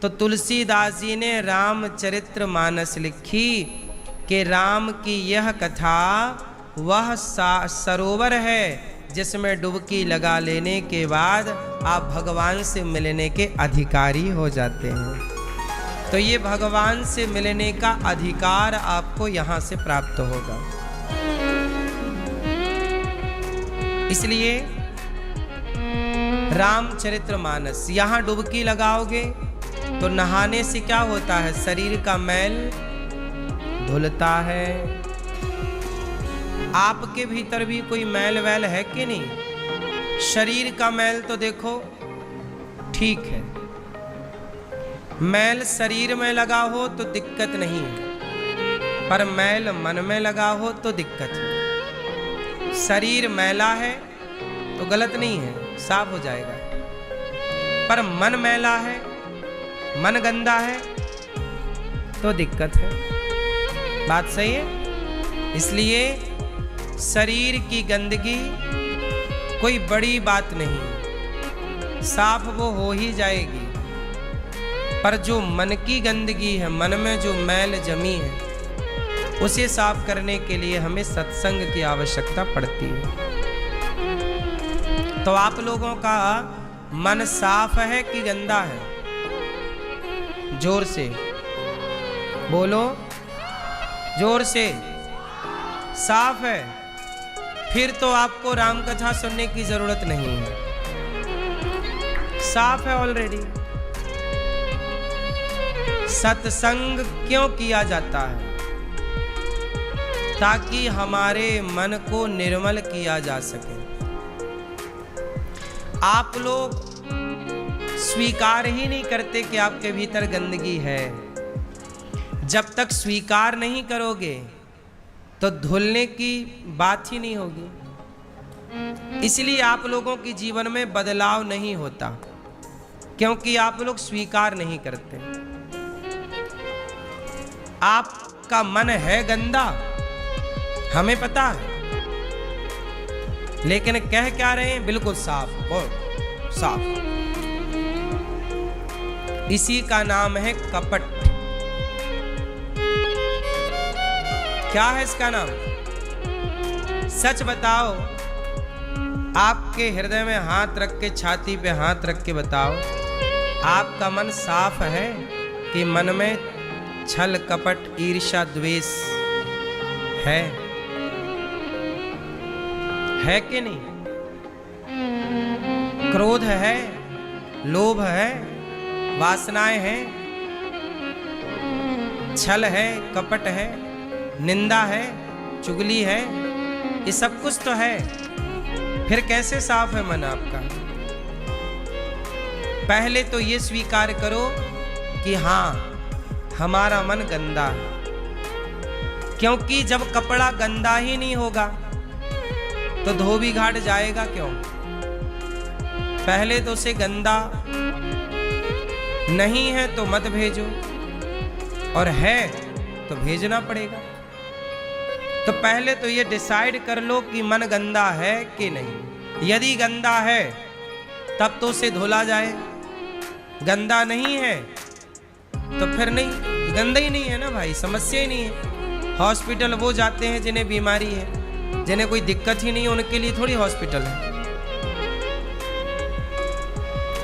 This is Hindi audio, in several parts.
तो तुलसीदास जी ने रामचरितमानस लिखी कि राम की यह कथा वह सरोवर है जिसमें डुबकी लगा लेने के बाद आप भगवान से मिलने के अधिकारी हो जाते हैं। तो ये भगवान से मिलने का अधिकार आपको यहाँ से प्राप्त होगा। इसलिए रामचरितमानस यहाँ डुबकी लगाओगे तो नहाने से क्या होता है? शरीर का मैल धुलता है। आपके भीतर भी कोई मैल वैल है कि नहीं? शरीर का मैल तो देखो ठीक है, मैल शरीर में लगा हो तो दिक्कत नहीं है, पर मैल मन में लगा हो तो दिक्कत है। शरीर मैला है तो गलत नहीं है, साफ हो जाएगा, पर मन मैला है, मन गंदा है तो दिक्कत है। बात सही है? इसलिए शरीर की गंदगी कोई बड़ी बात नहीं, साफ वो हो ही जाएगी, पर जो मन की गंदगी है, मन में जो मैल जमी है, उसे साफ करने के लिए हमें सत्संग की आवश्यकता पड़ती है। तो आप लोगों का मन साफ है कि गंदा है? जोर से बोलो, जोर से। साफ है, फिर तो आपको राम कथा सुनने की जरूरत नहीं है, साफ है ऑलरेडी। सत्संग क्यों किया जाता है? ताकि हमारे मन को निर्मल किया जा सके। आप लोग स्वीकार ही नहीं करते कि आपके भीतर गंदगी है। जब तक स्वीकार नहीं करोगे तो धुलने की बात ही नहीं होगी। इसलिए आप लोगों के जीवन में बदलाव नहीं होता, क्योंकि आप लोग स्वीकार नहीं करते। आपका मन है गंदा, हमें पता है, लेकिन कह क्या रहे हैं? बिल्कुल साफ और साफ। इसी का नाम है कपट। क्या है इसका नाम? सच बताओ, आपके हृदय में हाथ रख के, छाती पे हाथ रख के बताओ, आपका मन साफ है कि मन में छल कपट ईर्ष्या द्वेष है कि नहीं? क्रोध है, लोभ है, वासनाएं हैं, छल है, कपट है, निंदा है, चुगली है, ये सब कुछ तो है। फिर कैसे साफ है मन आपका? पहले तो ये स्वीकार करो कि हाँ, हमारा मन गंदा है। क्योंकि जब कपड़ा गंदा ही नहीं होगा तो धोबी घाट जाएगा क्यों? पहले तो उसे गंदा नहीं है तो मत भेजो, और है तो भेजना पड़ेगा। तो पहले तो ये डिसाइड कर लो कि मन गंदा है कि नहीं। यदि गंदा है तब तो उसे धुला जाए, गंदा नहीं है तो फिर नहीं, गंदा ही नहीं है ना भाई, समस्या ही नहीं है। हॉस्पिटल वो जाते हैं जिन्हें बीमारी है, जिन्हें कोई दिक्कत ही नहीं है, उनके लिए थोड़ी हॉस्पिटल है।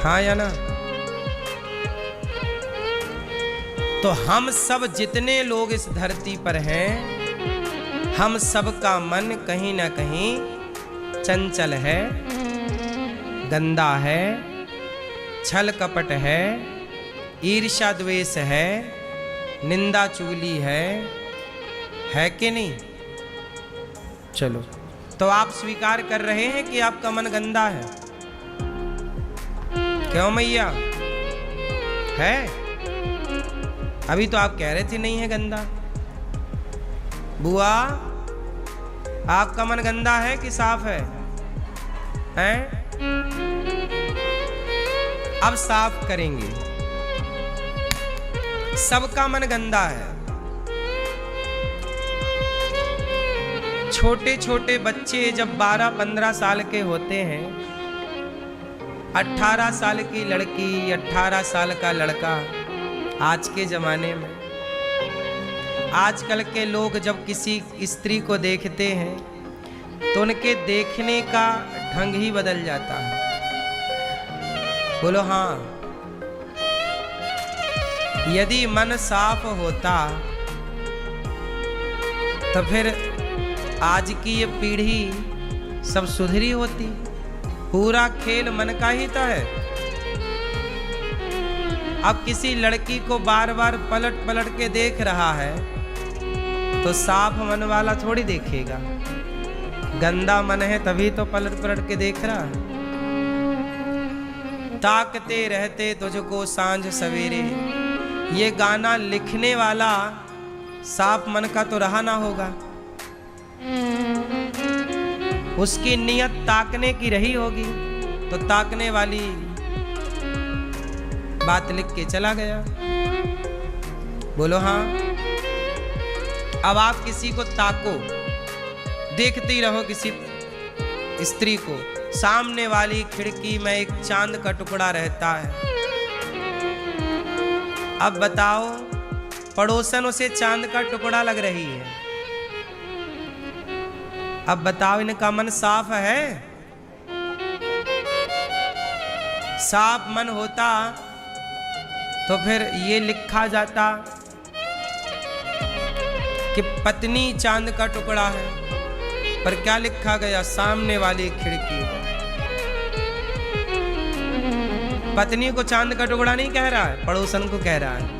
हाँ या ना? तो हम सब जितने लोग इस धरती पर हैं, हम सबका मन कहीं ना कहीं चंचल है, गंदा है, छल कपट है, ईर्ष्या द्वेष है, निंदा चुगली है कि नहीं? चलो, तो आप स्वीकार कर रहे हैं कि आपका मन गंदा है? क्यों मैया? है? अभी तो आप कह रहे थे नहीं है गंदा। बुआ, आपका मन गंदा है कि साफ है? हैं? अब साफ करेंगे। सबका मन गंदा है। छोटे छोटे बच्चे जब 12-15 साल के होते हैं, 18 साल की लड़की, 18 साल का लड़का, आज के जमाने में आजकल के लोग जब किसी स्त्री को देखते हैं तो उनके देखने का ढंग ही बदल जाता है। बोलो हाँ। यदि मन साफ होता तो फिर आज की ये पीढ़ी सब सुधरी होती। पूरा खेल मन का ही तो है। अब किसी लड़की को बार बार पलट पलट के देख रहा है तो साफ मन वाला थोड़ी देखेगा। गंदा मन है तभी तो पलट पलट के देख रहा है। ताकते रहते तुझको सांझ सवेरे, ये गाना लिखने वाला साफ मन का तो रहा ना होगा। उसकी नियत ताकने की रही होगी तो ताकने वाली बात लिख के चला गया। बोलो हाँ। अब आप किसी को ताको, देखते ही रहो किसी स्त्री को, सामने वाली खिड़की में एक चांद का टुकड़ा रहता है। अब बताओ, पड़ोसन उसे चांद का टुकड़ा लग रही है। अब बताओ, इनका मन साफ है? साफ मन होता तो फिर ये लिखा जाता कि पत्नी चांद का टुकड़ा है, पर क्या लिखा गया? सामने वाली खिड़की। पत्नी को चांद का टुकड़ा नहीं कह रहा है, पड़ोसन को कह रहा है।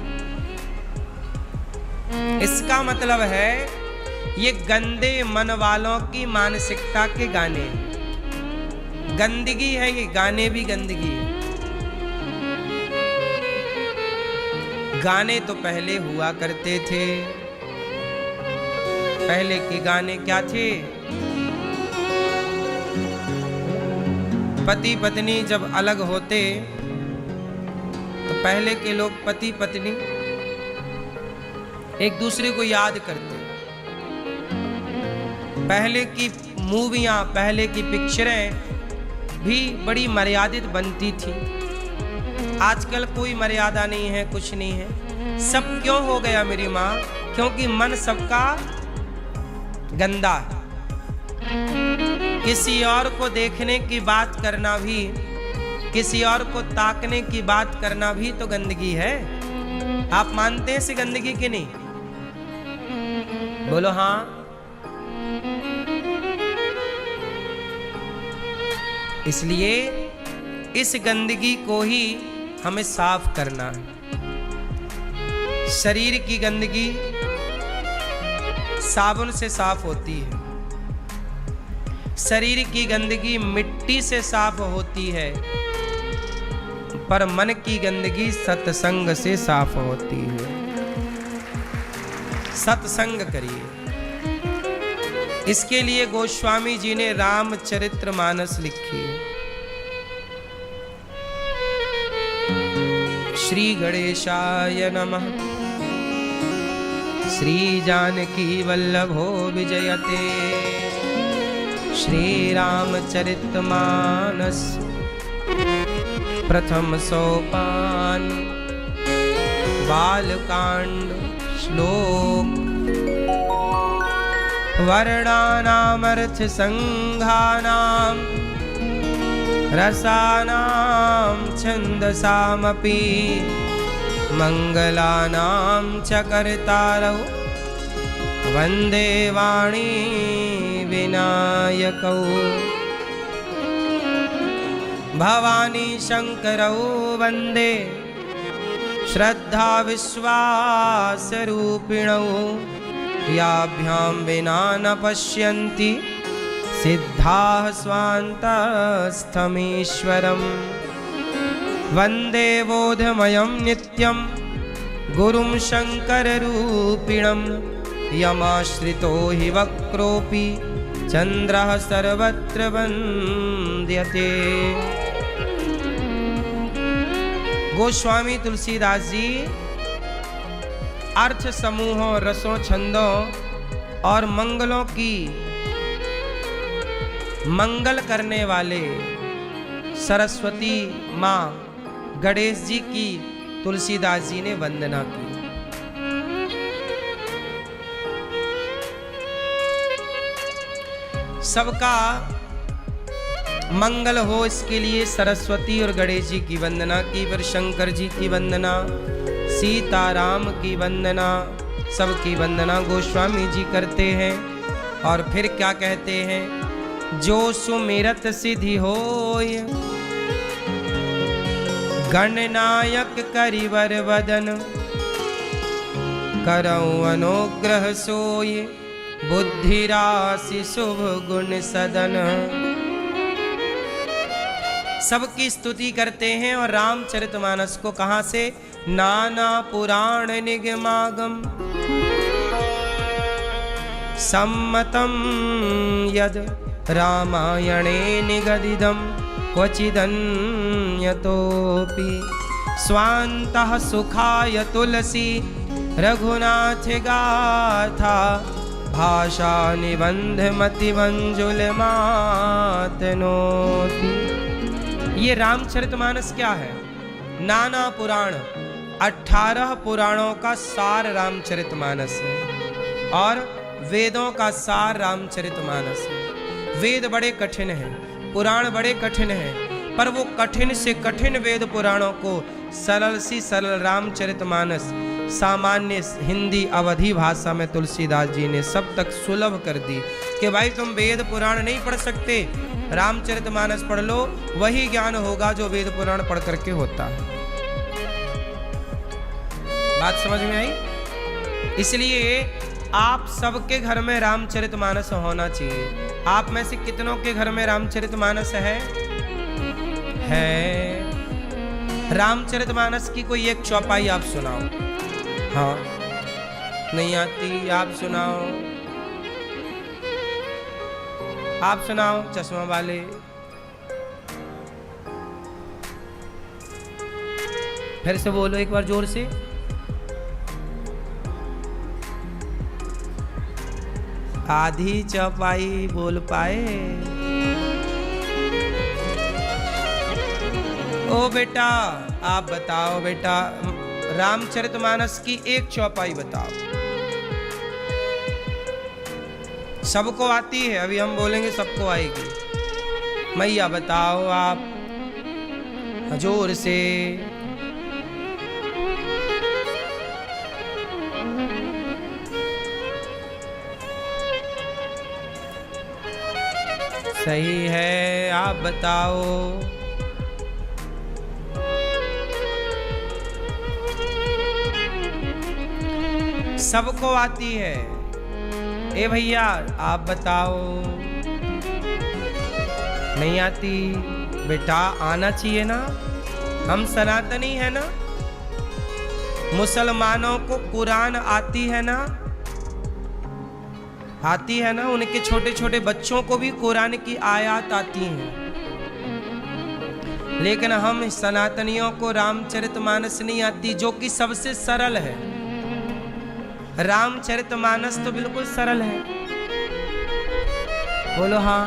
इसका मतलब है ये गंदे मन वालों की मानसिकता के गाने। गंदगी है ये, गाने भी गंदगी है। गाने तो पहले हुआ करते थे। पहले के गाने क्या थे? पति पत्नी जब अलग होते तो पहले के लोग पति पत्नी एक दूसरे को याद करते। पहले की मूवियां, पहले की पिक्चरें भी बड़ी मर्यादित बनती थी। आजकल कोई मर्यादा नहीं है, कुछ नहीं है। सब क्यों हो गया मेरी माँ? क्योंकि मन सबका गंदा है। किसी और को देखने की बात करना भी, किसी और को ताकने की बात करना भी तो गंदगी है। आप मानते हैं इसे गंदगी की नहीं? बोलो हाँ। इसलिए इस गंदगी को ही हमें साफ करना है। शरीर की गंदगी साबुन से साफ होती है। शरीर की गंदगी मिट्टी से साफ होती है, पर मन की गंदगी सत्संग से साफ होती है। सत्संग करिए। इसके लिए गोस्वामी जी ने रामचरितमानस लिखी है। श्री गणेशाय नमः। श्री जानकी वल्लभो विजयते। श्री रामचरितमानस प्रथम सोपान बालकांड श्लोक वर्णानामर्थ संघानां रसानां छन्दसामपि मंगलानां च कर्तारौ वन्दे वाणी विनायकौ। भवानी शंकरौ वन्दे श्रद्धा विश्वास रूपिणौ। याभ्यां विना न पश्यन्ति सिद्धाः स्वान्तस्थमीश्वरम्। वन्दे बोधमयं नित्यं गुरुं शङ्कररूपिणं। यमाश्रितो हि वक्रोऽपि चन्द्रः सर्वत्र वन्द्यते। गोस्वामी तुलसीदास जी अर्थ समूहों, रसों, छंदों और मंगलों की मंगल करने वाले सरस्वती माँ गणेश जी की तुलसीदास जी ने वंदना की। सबका मंगल हो इसके लिए सरस्वती और गणेश जी की वंदना की, फिर शंकर जी की वंदना, सीताराम की वंदना, सबकी वंदना गोस्वामी जी करते हैं। और फिर क्या कहते हैं, जो सुमिरत सिद्धि होय गणनायक करिवर वदन, करऊं अनुग्रह सोय बुद्धि राशि शुभ गुण सदन। सबकी स्तुति करते हैं। और रामचरितमानस को कहां से, नाना पुराण निगमागम सम्मतम यद रामायणे निगदिदम क्वचिदन्यतोपि स्वान्तः सुखाय तुलसी रघुनाथ गाथा भाषा निबंध मति मंजुल मातनोति। ये रामचरितमानस क्या है, नाना पुराण 18 पुराणों का सार रामचरितमानस है और वेदों का सार रामचरितमानस है। वेद बड़े कठिन हैं, पुराण बड़े कठिन हैं, पर वो कठिन से कठिन वेद पुराणों को सरल सी सरल रामचरितमानस सामान्य हिंदी अवधी भाषा में तुलसीदास जी ने सब तक सुलभ कर दी कि भाई तुम वेद पुराण नहीं पढ़ सकते, रामचरितमानस पढ़ लो, वही ज्ञान होगा जो वेद पुराण पढ़ करके होता है। बात समझ में आई? इसलिए आप सबके घर में रामचरितमानस होना चाहिए। आप में से कितनों के घर में रामचरितमानस है? रामचरितमानस की कोई एक चौपाई आप सुनाओ। हाँ, नहीं आती? आप सुनाओ, आप सुनाओ चश्मा वाले। फिर से बोलो एक बार जोर से। आधी चौपाई बोल पाए? ओ बेटा, आप बताओ बेटा, रामचरितमानस की एक चौपाई बताओ। सबको आती है, अभी हम बोलेंगे सबको आएगी। मैया बताओ आप जोर से। सही है, आप बताओ। सबको आती है। ए भैया आप बताओ। नहीं आती? बेटा आना चाहिए ना, हम सनातनी है ना। मुसलमानों को कुरान आती है ना, आती है ना। उनके छोटे छोटे बच्चों को भी कुरान की आयत आती हैं। लेकिन हम सनातनियों को रामचरितमानस नहीं आती, जो कि सबसे सरल है। रामचरितमानस तो बिल्कुल सरल है। बोलो हाँ।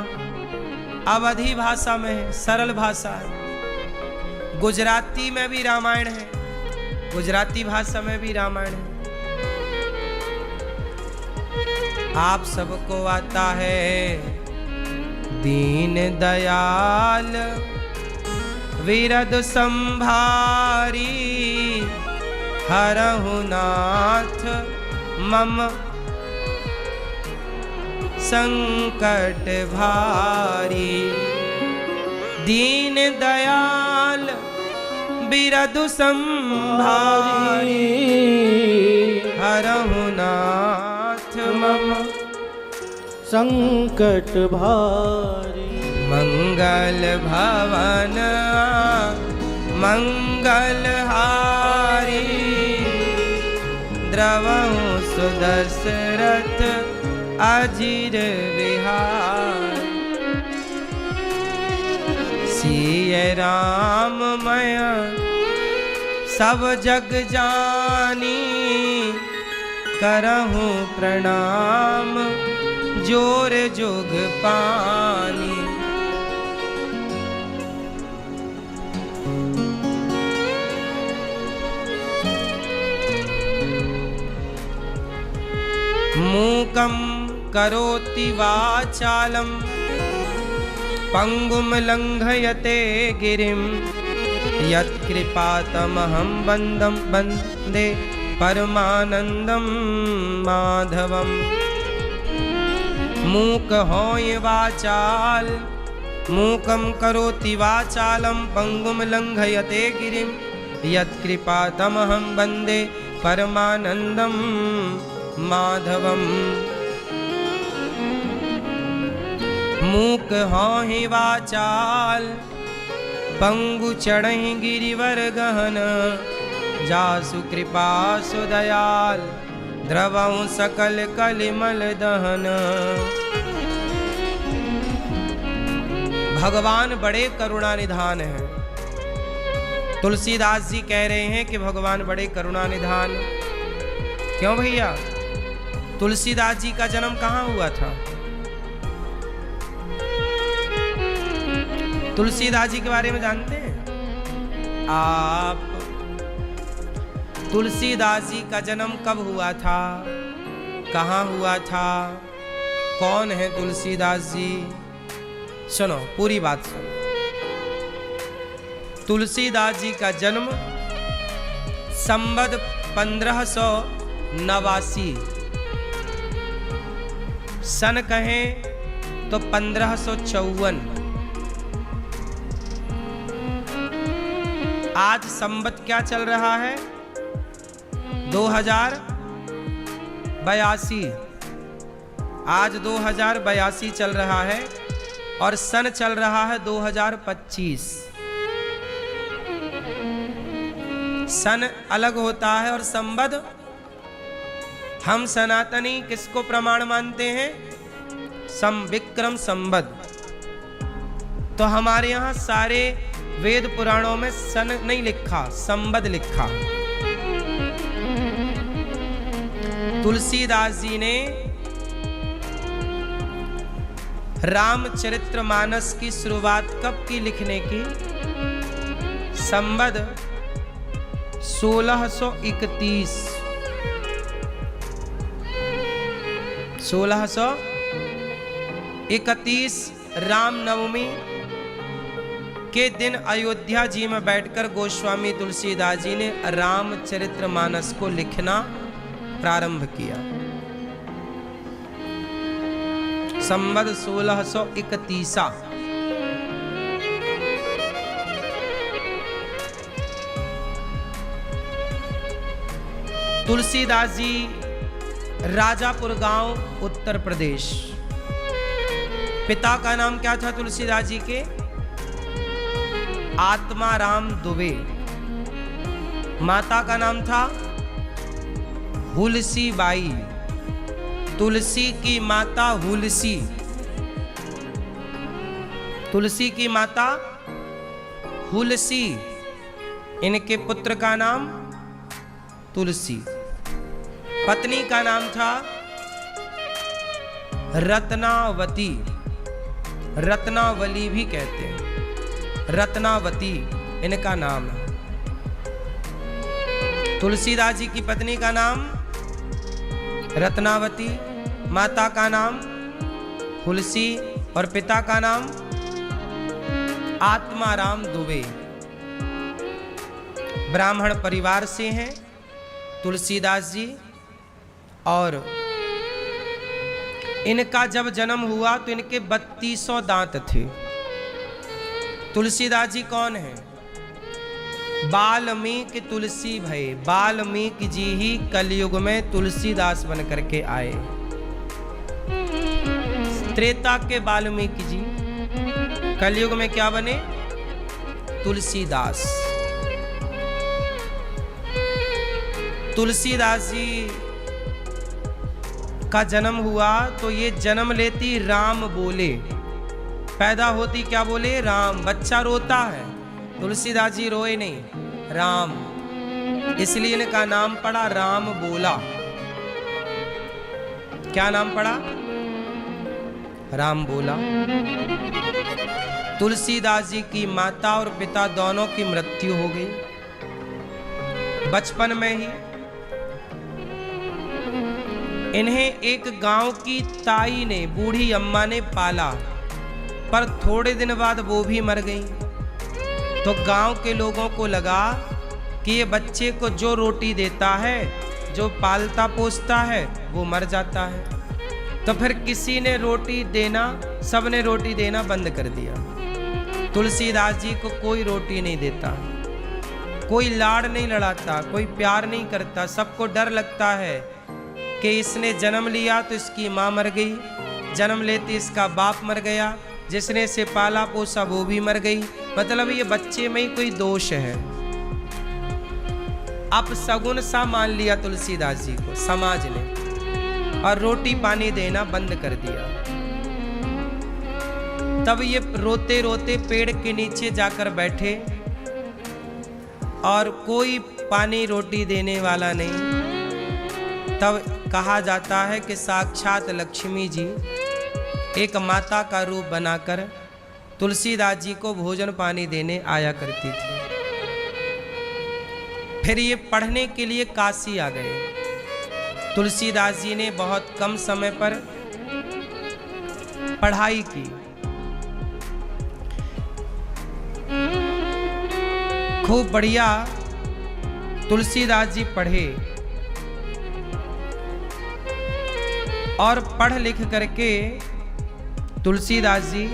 अवधी भाषा में है, सरल भाषा है। गुजराती में भी रामायण है, गुजराती भाषा में भी रामायण है। आप सबको आता है। दीन दयाल विरद संभारी हरहु नाथ मम संकट भारी। दीन दयाल बिरदु संभारी हरहु नाथ मम संकट भारी। मंगल भवन मंगलहारी द्रवहु सुदशरथ अजीर विहार। सिय राम मया सब जग जानी करहु प्रणाम जोर जोग पानी। मूकं करोति वाचालं पंगुं लंघयते गिरिं यत्कृपातमहं वन्दे परमानन्दं माधवम्। मूक होय वाचाल मूकं करोति वाचालं पंगुं लंघयते गिरिं यत्कृपातमहं वन्दे परमानन्दं माधवम्। मूक होहि वाचाल पंगु चढ़हि गिरिवर गहन जासु कृपा सुदयाल द्रवं सकल कलिमल दहन। भगवान बड़े करुणा निधान हैं। तुलसीदास जी कह रहे हैं कि भगवान बड़े करुणा निधान। क्यों भैया? तुलसीदास जी का जन्म कहाँ हुआ था? तुलसीदास जी के बारे में जानते हैं आप? तुलसीदास जी का जन्म कब हुआ था, कहाँ हुआ था, कौन है तुलसीदास जी? सुनो, पूरी बात सुनो। तुलसीदास जी का जन्म संवत 1589 सन कहें तो 1554। आज संवत क्या चल रहा है? 2082। आज 2082 चल रहा है और सन चल रहा है 2025। सन अलग होता है और संवत, हम सनातनी किसको प्रमाण मानते हैं? विक्रम संवत। तो हमारे यहाँ सारे वेद पुराणों में सन नहीं लिखा, संवत लिखा। तुलसीदास जी ने रामचरितमानस की शुरुआत कब की लिखने की? संवत 1631। 1631 रामनवमी के दिन अयोध्या जी में बैठकर गोस्वामी तुलसीदास जी ने रामचरितमानस को लिखना प्रारंभ किया। संवत 1631। तुलसीदास जी राजापुर गांव, उत्तर प्रदेश। पिता का नाम क्या था तुलसीदास जी के? आत्माराम दुबे। माता का नाम था हुलसी बाई। तुलसी की माता हुलसी। तुलसी की माता हुलसी। इनके पुत्र का नाम तुलसी। पत्नी का नाम था रत्नावती। रत्नावली भी कहते हैं, रत्नावती इनका नाम है। तुलसीदास जी की पत्नी का नाम रत्नावती, माता का नाम हुलसी और पिता का नाम आत्माराम दुबे। ब्राह्मण परिवार से हैं तुलसीदास जी। और इनका जब जन्म हुआ तो इनके 3200 दांत थे। तुलसीदास जी कौन है? वाल्मीकि तुलसी भय। वाल्मीकि जी ही कलयुग में तुलसीदास बन करके आए। त्रेता के वाल्मीकि जी, कलयुग में क्या बने? तुलसीदास। तुलसीदास जी का जन्म हुआ तो ये जन्म लेती राम बोले, पैदा होती क्या बोले? राम। बच्चा रोता है, तुलसीदास जी रोए नहीं, राम। इसलिए इनका नाम पड़ा राम बोला। क्या नाम पड़ा? राम बोला। तुलसीदास जी की माता और पिता दोनों की मृत्यु हो गई बचपन में ही। इन्हें एक गांव की ताई ने, बूढ़ी अम्मा ने पाला, पर थोड़े दिन बाद वो भी मर गई। तो गांव के लोगों को लगा कि ये बच्चे को जो रोटी देता है, जो पालता पोसता है, वो मर जाता है। तो फिर किसी ने रोटी देना, सबने रोटी देना बंद कर दिया। तुलसीदास जी को कोई रोटी नहीं देता, कोई लाड़ नहीं लड़ाता, कोई प्यार नहीं करता। सबको डर लगता है कि इसने जन्म लिया तो इसकी माँ मर गई, जन्म लेते इसका बाप मर गया, जिसने इसे पाला पोसा वो भी मर गई, मतलब ये बच्चे में ही कोई दोष है। अब सगुन सा मान लिया तुलसीदास जी को समाज ने, और रोटी पानी देना बंद कर दिया। तब ये रोते रोते पेड़ के नीचे जाकर बैठे, और कोई पानी रोटी देने वाला नहीं। तब कहा जाता है कि साक्षात लक्ष्मी जी एक माता का रूप बनाकर तुलसीदास जी को भोजन पानी देने आया करती थी। फिर ये पढ़ने के लिए काशी आ गए। तुलसीदास जी ने बहुत कम समय पर पढ़ाई की। खूब बढ़िया तुलसीदास जी पढ़े, और पढ़ लिख करके तुलसीदास जी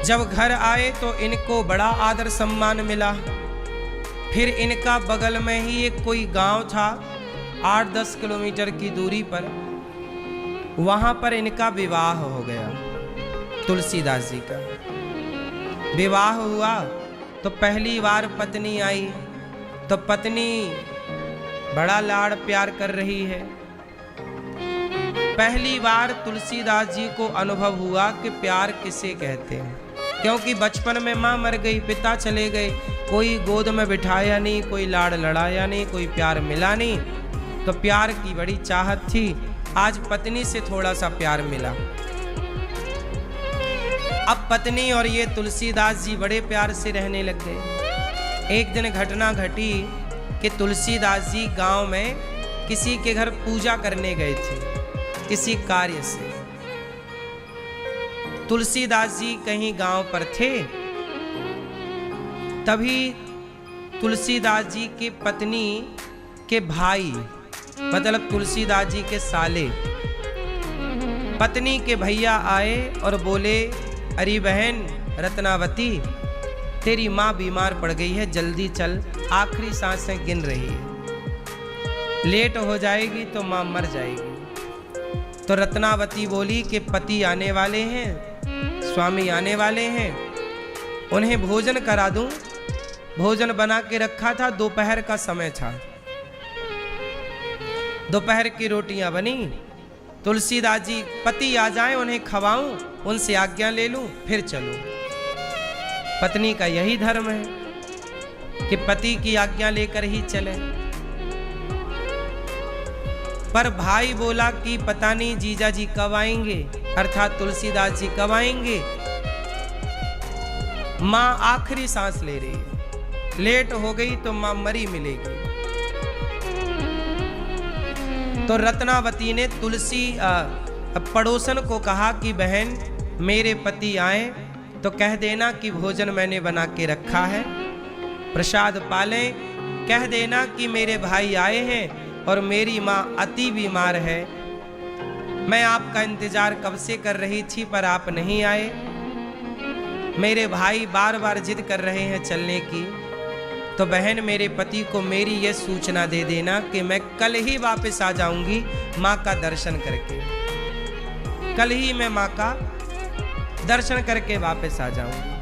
जब घर आए तो इनको बड़ा आदर सम्मान मिला। फिर इनका बगल में ही एक कोई गांव था 8-10 किलोमीटर की दूरी पर, वहां पर इनका विवाह हो गया। तुलसीदास जी का विवाह हुआ तो पहली बार पत्नी आई, तो पत्नी बड़ा लाड़ प्यार कर रही है। पहली बार तुलसीदास जी को अनुभव हुआ कि प्यार किसे कहते हैं, क्योंकि बचपन में माँ मर गई, पिता चले गए, कोई गोद में बिठाया नहीं, कोई लाड़ लड़ाया नहीं, कोई प्यार मिला नहीं। तो प्यार की बड़ी चाहत थी। आज पत्नी से थोड़ा सा प्यार मिला। अब पत्नी और ये तुलसीदास जी बड़े प्यार से रहने लग गए। एक दिन घटना घटी कि तुलसीदास जी गांव में किसी के घर पूजा करने गए थे, किसी कार्य से। तुलसीदास जी कहीं गांव पर थे, तभी तुलसीदास जी की पत्नी के भाई, मतलब तुलसीदास जी के साले, पत्नी के भैया आए और बोले, अरे बहन रत्नावती, तेरी माँ बीमार पड़ गई है, जल्दी चल, आखिरी सांसें गिन रही है, लेट हो जाएगी तो माँ मर जाएगी। तो रत्नावती बोली कि पति आने वाले हैं, स्वामी आने वाले हैं, उन्हें भोजन करा दूं। भोजन बना के रखा था, दोपहर का समय था, दोपहर की रोटियां बनी। तुलसीदास जी पति आ जाएं, उन्हें खवाऊं, उनसे आज्ञा ले लूं, फिर चलूं। पत्नी का यही धर्म है कि पति की आज्ञा लेकर ही चले। पर भाई बोला कि पता नहीं जीजा जी कब आएंगे, अर्थात तुलसीदास जी कब आएंगे। माँ आखिरी सांस ले रही है, लेट हो गई तो माँ मरी मिलेगी। तो रत्नावती ने तुलसी पड़ोसन को कहा कि बहन मेरे पति आए तो कह देना कि भोजन मैंने बना के रखा है, प्रसाद पालें, कह देना कि मेरे भाई आए हैं और मेरी माँ अति बीमार है। मैं आपका इंतजार कब से कर रही थी पर आप नहीं आए। मेरे भाई बार बार जिद कर रहे हैं चलने की। तो बहन मेरे पति को मेरी यह सूचना दे देना कि मैं कल ही वापस आ जाऊंगी माँ का दर्शन करके। कल ही मैं माँ का दर्शन करके वापस आ जाऊंगी।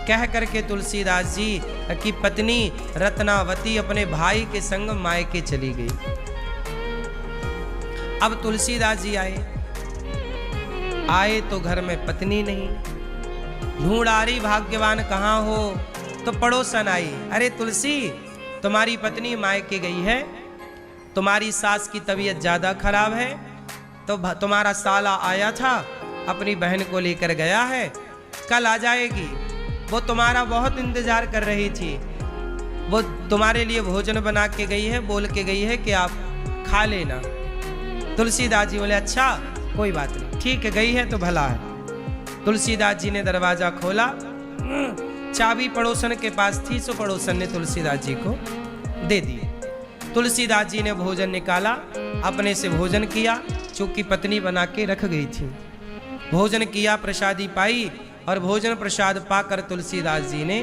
कह करके तुलसीदास जी की पत्नी रत्नावती अपने भाई के संग मायके चली गई। अब तुलसीदास जी आए तो घर में पत्नी नहीं। ढूंढारी भाग्यवान कहाँ हो, तो पड़ोसन आई, अरे तुलसी तुम्हारी पत्नी मायके गई है, तुम्हारी सास की तबीयत ज़्यादा खराब है, तो तुम्हारा साला आया था, अपनी बहन को लेकर गया है, कल आ जाएगी, वो तुम्हारा बहुत इंतजार कर रही थी। वो तुम्हारे लिए भोजन बना के गई है, बोल के गई है कि आप खा लेना। तुलसीदास जी बोले अच्छा कोई बात नहीं, ठीक है, गई है तो भला है। तुलसीदास जी ने दरवाजा खोला, चाबी पड़ोसन के पास थी, सो पड़ोसन ने तुलसीदास जी को दे दी। तुलसीदास जी ने भोजन निकाला, अपने से भोजन किया, चूंकि पत्नी बना के रख गई थी। भोजन किया, प्रसादी पाई, और भोजन प्रसाद पाकर तुलसीदास जी ने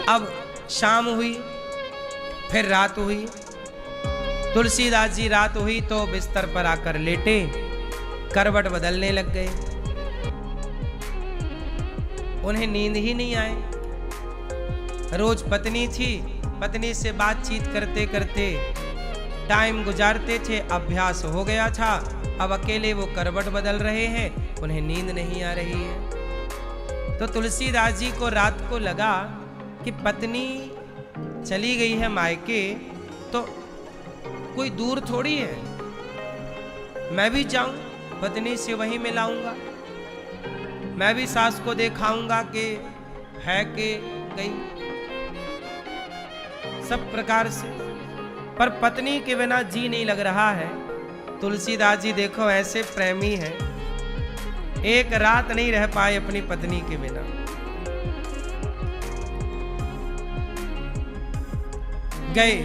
अब शाम हुई, फिर रात हुई। तुलसीदास जी रात हुई तो बिस्तर पर आकर लेटे, करवट बदलने लग गए। उन्हें नींद ही नहीं आए। रोज पत्नी थी, पत्नी से बातचीत करते करते टाइम गुजारते थे, अभ्यास हो गया था। अब अकेले वो करवट बदल रहे हैं, उन्हें नींद नहीं आ रही है। तो तुलसीदास जी को रात को लगा कि पत्नी चली गई है मायके, तो कोई दूर थोड़ी है, मैं भी जाऊं, पत्नी से वहीं मिलाऊंगा, मैं भी सास को दिखाऊंगा कि है कि गई, सब प्रकार से। पर पत्नी के बिना जी नहीं लग रहा है। तुलसीदास जी देखो ऐसे प्रेमी हैं, एक रात नहीं रह पाए अपनी पत्नी के बिना। गए।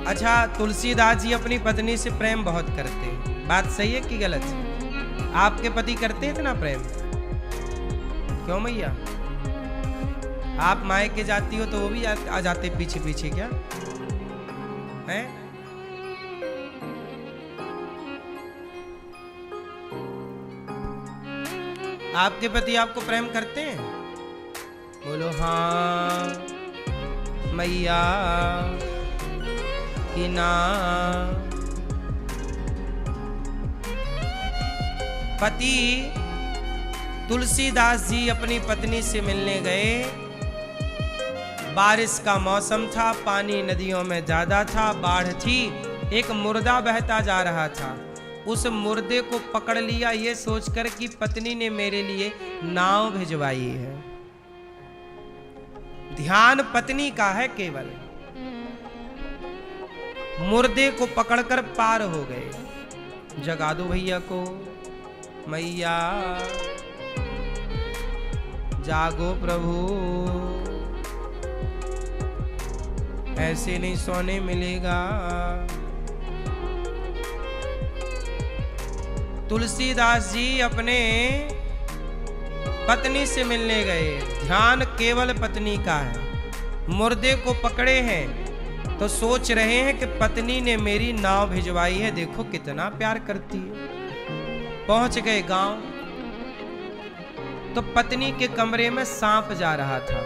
अच्छा, तुलसीदास जी अपनी पत्नी से प्रेम बहुत करते हैं, बात सही है कि गलत है? आपके पति करते हैं इतना प्रेम? क्यों मैया, आप मायके जाती हो तो वो भी आ जाते पीछे पीछे क्या है? आपके पति आपको प्रेम करते हैं? बोलो हाँ मैया कि ना। पति तुलसीदास जी अपनी पत्नी से मिलने गए। बारिश का मौसम था, पानी नदियों में ज्यादा था, बाढ़ थी, एक मुर्दा बहता जा रहा था। उस मुर्दे को पकड़ लिया ये सोचकर कि पत्नी ने मेरे लिए नाव भिजवाई है। ध्यान पत्नी का है केवल। मुर्दे को पकड़कर पार हो गए। जगा दो भैया को, मैया जागो प्रभु, ऐसे नहीं सोने मिलेगा। तुलसीदास जी अपने पत्नी से मिलने गए। ध्यान केवल पत्नी का है। मुर्दे को पकड़े हैं तो सोच रहे हैं कि पत्नी ने मेरी नाव भिजवाई है, देखो कितना प्यार करती है। पहुंच गए गांव तो पत्नी के कमरे में सांप जा रहा था।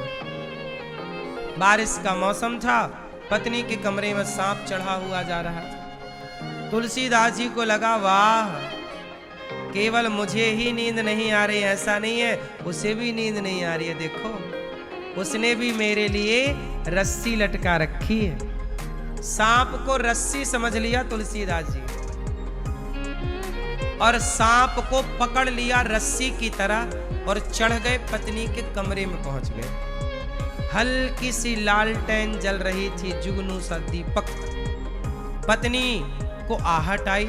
बारिश का मौसम था, पत्नी के कमरे में सांप चढ़ा हुआ जा रहा था। तुलसीदास जी को लगा वाह, केवल मुझे ही नींद नहीं आ रही, ऐसा नहीं है, उसे भी नींद नहीं आ रही है। देखो उसने भी मेरे लिए रस्सी लटका रखी है। सांप को रस्सी समझ लिया तुलसीदास जी, और सांप को पकड़ लिया रस्सी की तरह और चढ़ गए, पत्नी के कमरे में पहुंच गए। हल्की सी लालटेन जल रही थी, जुगनू सा दीपक। पत्नी को आहट आई,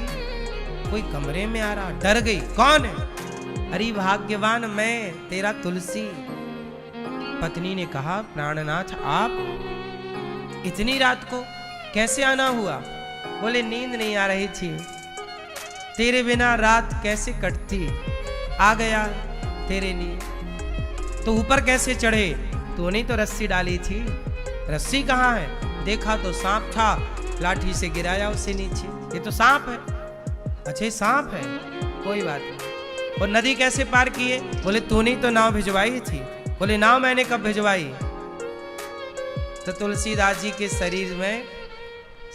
कोई कमरे में आ रहा, डर गई। कौन है? अरे भाग्यवान मैं, तेरा तुलसी। पत्नी ने कहा प्राणनाथ आप इतनी रात को कैसे आना हुआ? बोले नींद नहीं आ रही थी, तेरे बिना रात कैसे कटती, आ गया तेरे लिए। तो ऊपर कैसे चढ़े? तूने तो रस्सी डाली थी। रस्सी कहाँ है? देखा तो सांप था, लाठी से गिराया उसे नीचे। ये तो सांप है। अच्छा सांप है, कोई बात नहीं। और नदी कैसे पार किए? बोले तूने तो नाव भिजवाई थी। बोले नाव मैंने कब भिजवाई? तो तुलसीदास जी के शरीर में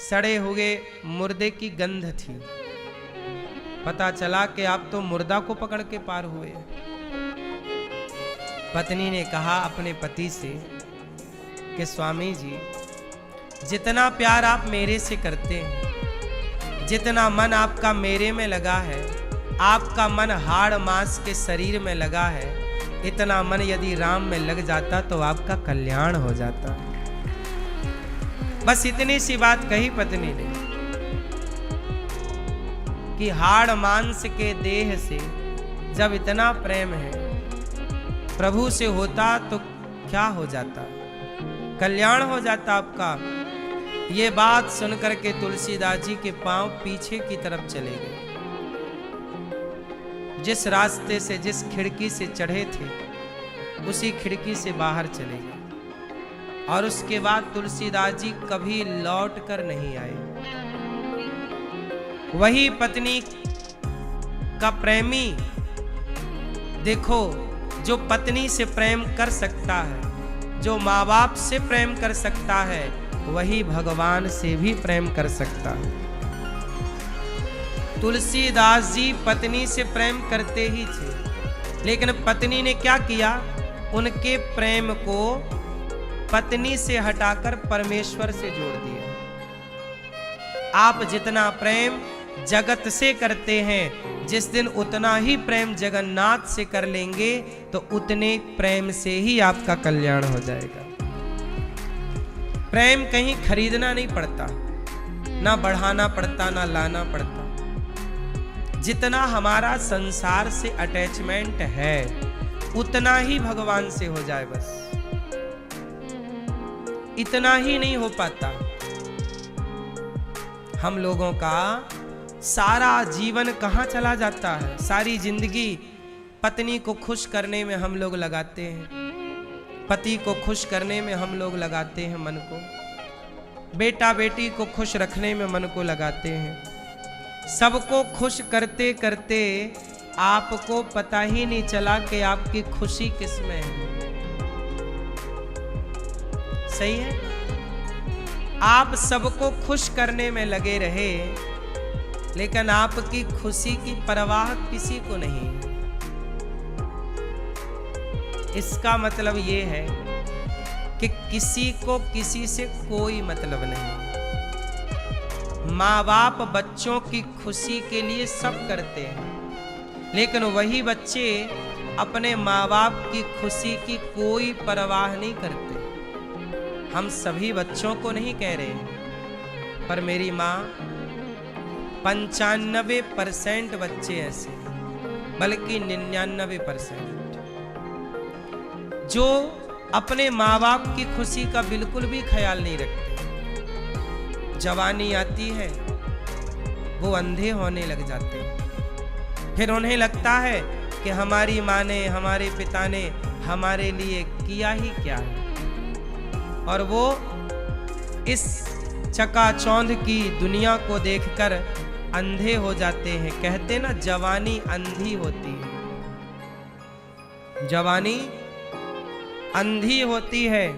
सड़े हुए मुर्दे की गंध थी। पता चला कि आप तो मुर्दा को पकड़ के पार हुए। पत्नी ने कहा अपने पति से कि स्वामी जी, जितना प्यार आप मेरे से करते हैं, जितना मन आपका मेरे में लगा है, आपका मन हाड़ मांस के शरीर में लगा है, इतना मन यदि राम में लग जाता तो आपका कल्याण हो जाता। बस इतनी सी बात कही पत्नी ने कि हाड़ मांस के देह से जब इतना प्रेम है प्रभु से होता तो क्या हो जाता, कल्याण हो जाता आपका। ये बात सुनकर के तुलसीदास जी के पांव पीछे की तरफ चले गए। जिस रास्ते से, जिस खिड़की से चढ़े थे उसी खिड़की से बाहर चले गए और उसके बाद तुलसीदास जी कभी लौट कर नहीं आए। वही पत्नी का प्रेमी, देखो जो पत्नी से प्रेम कर सकता है, जो माँ बाप से प्रेम कर सकता है, वही भगवान से भी प्रेम कर सकता है। तुलसीदास जी पत्नी से प्रेम करते ही थे, लेकिन पत्नी ने क्या किया, उनके प्रेम को पत्नी से हटाकर परमेश्वर से जोड़ दिया। आप जितना प्रेम जगत से करते हैं, जिस दिन उतना ही प्रेम जगन्नाथ से कर लेंगे तो उतने प्रेम से ही आपका कल्याण हो जाएगा। प्रेम कहीं खरीदना नहीं पड़ता, ना बढ़ाना पड़ता, ना लाना पड़ता। जितना हमारा संसार से अटैचमेंट है उतना ही भगवान से हो जाए, बस इतना ही नहीं हो पाता। हम लोगों का सारा जीवन कहाँ चला जाता है, सारी जिंदगी पत्नी को खुश करने में हम लोग लगाते हैं, पति को खुश करने में हम लोग लगाते हैं मन को, बेटा बेटी को खुश रखने में मन को लगाते हैं। सबको खुश करते करते आपको पता ही नहीं चला कि आपकी खुशी किस में है। सही है, आप सबको खुश करने में लगे रहे, लेकिन आपकी खुशी की परवाह किसी को नहीं है। इसका मतलब ये है कि किसी को किसी से कोई मतलब नहीं। माँ बाप बच्चों की खुशी के लिए सब करते हैं, लेकिन वही बच्चे अपने माँ बाप की खुशी की कोई परवाह नहीं करते। हम सभी बच्चों को नहीं कह रहे, पर मेरी माँ 95% बच्चे ऐसे, बल्कि 99% जो अपने माँ बाप की खुशी का बिल्कुल भी ख्याल नहीं रखते। जवानी आती है वो अंधे होने लग जाते हैं, फिर उन्हें लगता है कि हमारी माँ ने, हमारे पिता ने हमारे लिए किया ही क्या है, और वो इस चकाचौंध की दुनिया को देखकर अंधे हो जाते हैं। कहते ना जवानी अंधी होती है, जवानी अंधी होती है,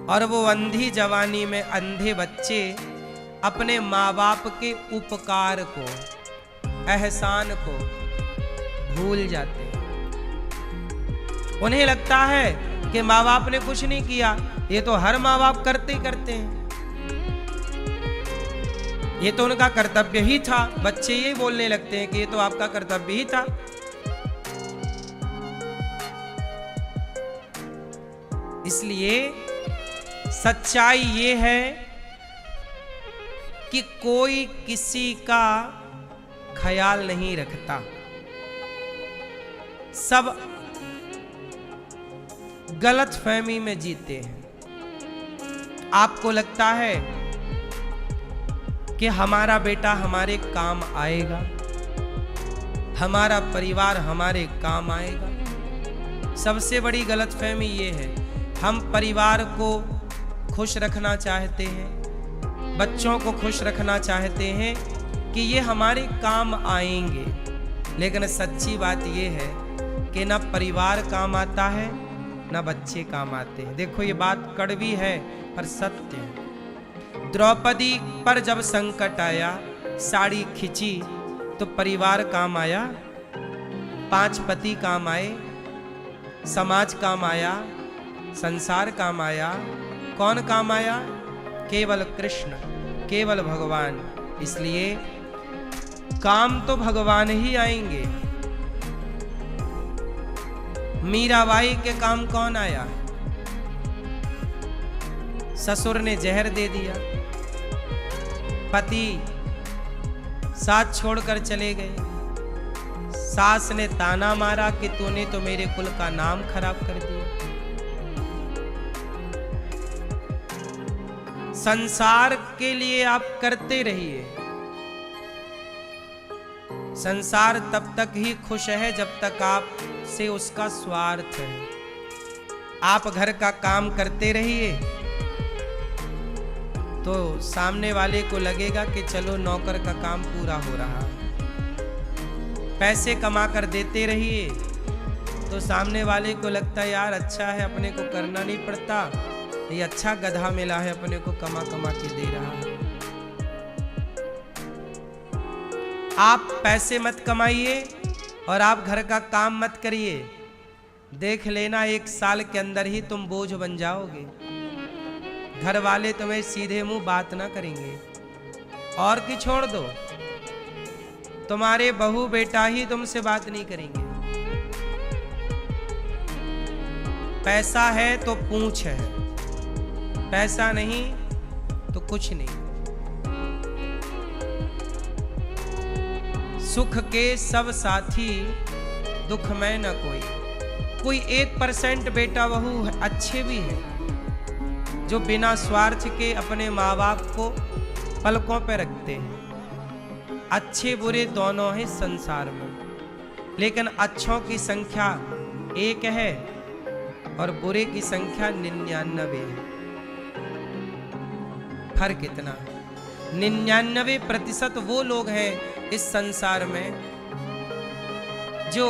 और वो अंधी जवानी में अंधे बच्चे अपने माँ बाप के उपकार को, एहसान को भूल जाते हैं। उन्हें लगता है कि माँ बाप ने कुछ नहीं किया, ये तो हर माँ बाप करते ही करते हैं, ये तो उनका कर्तव्य ही था। बच्चे यही बोलने लगते हैं कि ये तो आपका कर्तव्य ही था। इसलिए सच्चाई ये है कि कोई किसी का ख्याल नहीं रखता, सब गलत फहमी में जीते हैं। आपको लगता है कि हमारा बेटा हमारे काम आएगा, हमारा परिवार हमारे काम आएगा। सबसे बड़ी गलतफहमी ये है, हम परिवार को खुश रखना चाहते हैं, बच्चों को खुश रखना चाहते हैं कि ये हमारे काम आएंगे, लेकिन सच्ची बात ये है कि ना परिवार काम आता है ना बच्चे काम आते हैं। देखो ये बात कड़वी है पर सत्य है। द्रौपदी पर जब संकट आया, साड़ी खिंची तो परिवार काम आया, 5 पति काम आए, समाज काम आया, संसार काम आया। कौन काम आया? केवल कृष्ण, केवल भगवान। इसलिए काम तो भगवान ही आएंगे, मीराबाई के काम कौन आया? ससुर ने जहर दे दिया, पति साथ छोड़कर चले गए, सास ने ताना मारा कि तूने तो मेरे कुल का नाम खराब कर दिया। संसार के लिए आप करते रहिए। संसार तब तक ही खुश है जब तक आप से उसका स्वार्थ है। आप घर का काम करते रहिए तो सामने वाले को लगेगा कि चलो नौकर का काम पूरा हो रहा। पैसे कमा कर देते रहिए तो सामने वाले को लगता है यार अच्छा है, अपने को करना नहीं पड़ता, ये अच्छा गधा मिला है, अपने को कमा कमा के दे रहा है। आप पैसे मत कमाइए और आप घर का काम मत करिए। देख लेना 1 साल के अंदर ही तुम बोझ बन जाओगे। घर वाले तुम्हें सीधे मुंह बात ना करेंगे। और की छोड़ दो, तुम्हारे बहू बेटा ही तुमसे बात नहीं करेंगे। पैसा है तो पूंछ है, पैसा नहीं तो कुछ नहीं। सुख के सब साथी, दुख में न कोई 1% बेटा बहू अच्छे भी हैं जो बिना स्वार्थ के अपने माँ बाप को पलकों पर रखते हैं। अच्छे बुरे दोनों हैं संसार में, लेकिन अच्छों की संख्या 1 है और बुरे की संख्या 99 है। फर्क इतना है। 99% वो लोग हैं इस संसार में जो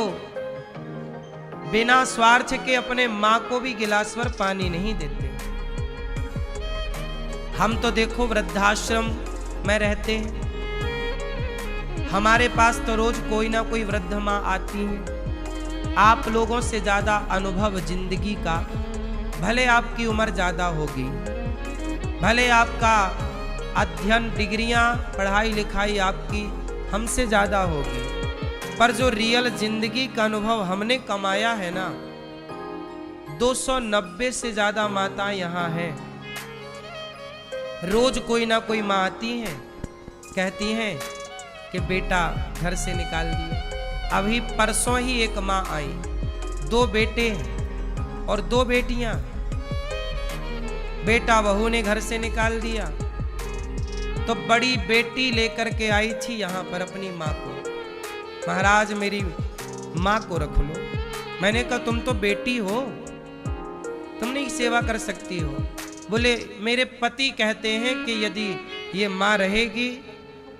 बिना स्वार्थ के अपने मां को भी गिलास भर पानी नहीं देते। हम तो देखो वृद्धाश्रम में रहते हैं, हमारे पास तो रोज कोई ना कोई वृद्ध मां आती है। आप लोगों से ज्यादा अनुभव जिंदगी का, भले आपकी उम्र ज्यादा होगी, भले आपका अध्ययन डिग्रियां पढ़ाई लिखाई आपकी हमसे ज्यादा होगी, पर जो रियल जिंदगी का अनुभव हमने कमाया है ना, 290 से ज्यादा माताएं यहाँ हैं। रोज कोई ना कोई माँ आती हैं, कहती हैं कि बेटा घर से निकाल दिया। अभी परसों ही एक माँ आई, 2 बेटे हैं और 2 बेटियां। बेटा बहू ने घर से निकाल दिया तो बड़ी बेटी लेकर के आई थी यहाँ पर अपनी माँ को। महाराज मेरी माँ को रख लो। मैंने कहा तुम तो बेटी हो, तुम नहीं सेवा कर सकती हो। बोले मेरे पति कहते हैं कि यदि ये माँ रहेगी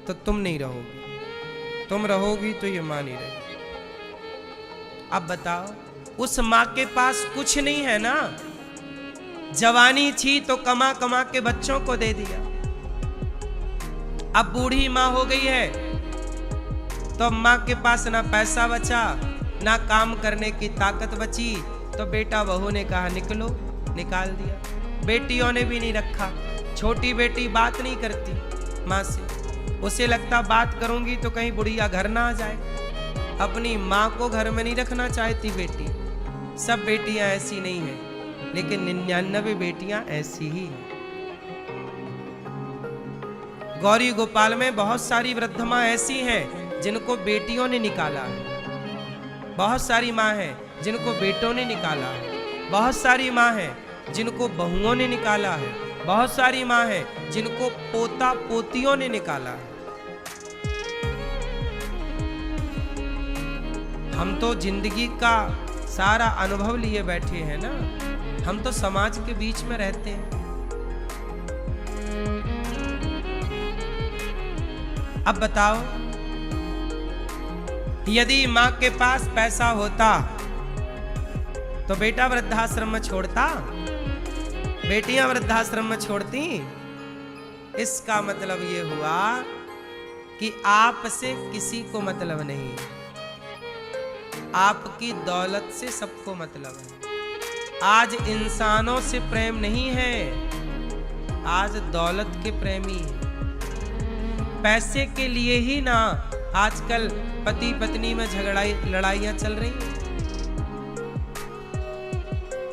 तो तुम नहीं रहोगी, तुम रहोगी तो ये माँ नहीं रहेगी। अब बताओ, उस माँ के पास कुछ नहीं है ना। जवानी थी तो कमा कमा के बच्चों को दे दिया। अब बूढ़ी माँ हो गई है तो माँ के पास ना पैसा बचा, ना काम करने की ताकत बची, तो बेटा बहू ने कहा निकलो, निकाल दिया। बेटियों ने भी नहीं रखा। छोटी बेटी बात नहीं करती माँ से, उसे लगता बात करूंगी तो कहीं बुढ़िया घर ना आ जाए। अपनी माँ को घर में नहीं रखना चाहती बेटी। सब बेटियां ऐसी नहीं हैं, लेकिन 99 बेटियां ऐसी ही हैं। गौरी गोपाल में बहुत सारी वृद्ध माँ ऐसी हैं जिनको बेटियों ने निकाला है। बहुत सारी माँ हैं जिनको बेटों ने निकाला है। बहुत सारी माँ हैं जिनको बहुओं ने निकाला है। बहुत सारी माँ हैं जिनको पोता पोतियों ने निकाला है। हम तो जिंदगी का सारा अनुभव लिए बैठे हैं ना, हम तो समाज के बीच में रहते हैं। अब बताओ, यदि माँ के पास पैसा होता तो बेटा वृद्धाश्रम में छोड़ता, बेटियां वृद्धाश्रम में छोड़ती। इसका मतलब ये हुआ कि आपसे किसी को मतलब नहीं, आपकी दौलत से सबको मतलब है। आज इंसानों से प्रेम नहीं है, आज दौलत के प्रेमी है। पैसे के लिए ही ना आजकल पति पत्नी में लड़ाइयां चल रही हैं।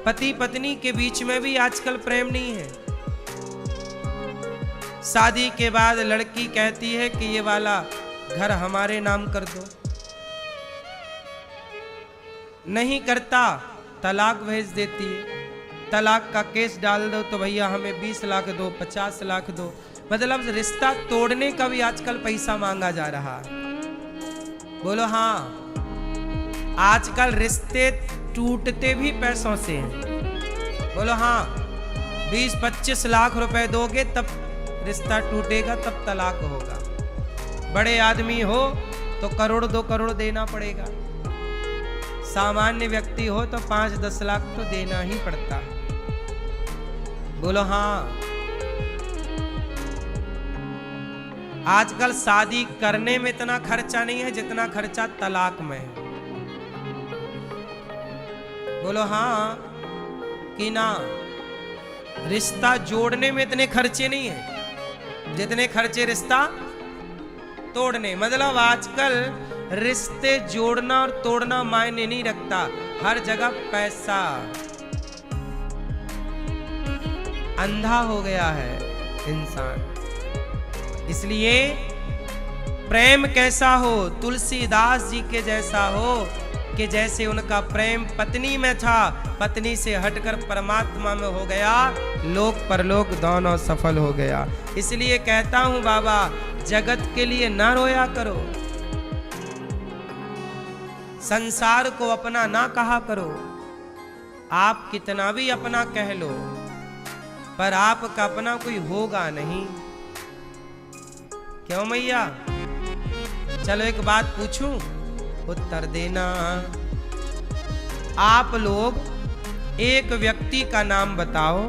पति पत्नी के बीच में भी आजकल प्रेम नहीं है। शादी के बाद लड़की कहती है कि ये वाला घर हमारे नाम कर दो, नहीं करता तलाक भेज देती है। तलाक का केस डाल दो तो भैया हमें 20 लाख दो, 50 लाख दो। मतलब रिश्ता तोड़ने का भी आजकल पैसा मांगा जा रहा है। बोलो हाँ, आजकल रिश्ते टूटते भी पैसों से हैं। बोलो हाँ, 20-25 लाख रुपए दोगे तब रिश्ता टूटेगा, तब तलाक होगा। बड़े आदमी हो तो 1-2 करोड़ देना पड़ेगा, सामान्य व्यक्ति हो तो 5-10 लाख तो देना ही पड़ता है। बोलो हाँ, आजकल शादी करने में इतना खर्चा नहीं है जितना खर्चा तलाक में है। बोलो हाँ कि ना। रिश्ता जोड़ने में इतने खर्चे नहीं है जितने खर्चे रिश्ता तोड़ने। मतलब आजकल रिश्ते जोड़ना और तोड़ना मायने नहीं रखता, हर जगह पैसा। अंधा हो गया है इंसान। इसलिए प्रेम कैसा हो, तुलसीदास जी के जैसा हो कि जैसे उनका प्रेम पत्नी में था, पत्नी से हटकर परमात्मा में हो गया, लोक परलोक दोनों सफल हो गया। इसलिए कहता हूं बाबा, जगत के लिए ना रोया करो, संसार को अपना ना कहा करो। आप कितना भी अपना कह लो, पर आपका अपना कोई होगा नहीं। क्यों मैया? चलो एक बात पूछूं, उत्तर देना। आप लोग एक व्यक्ति का नाम बताओ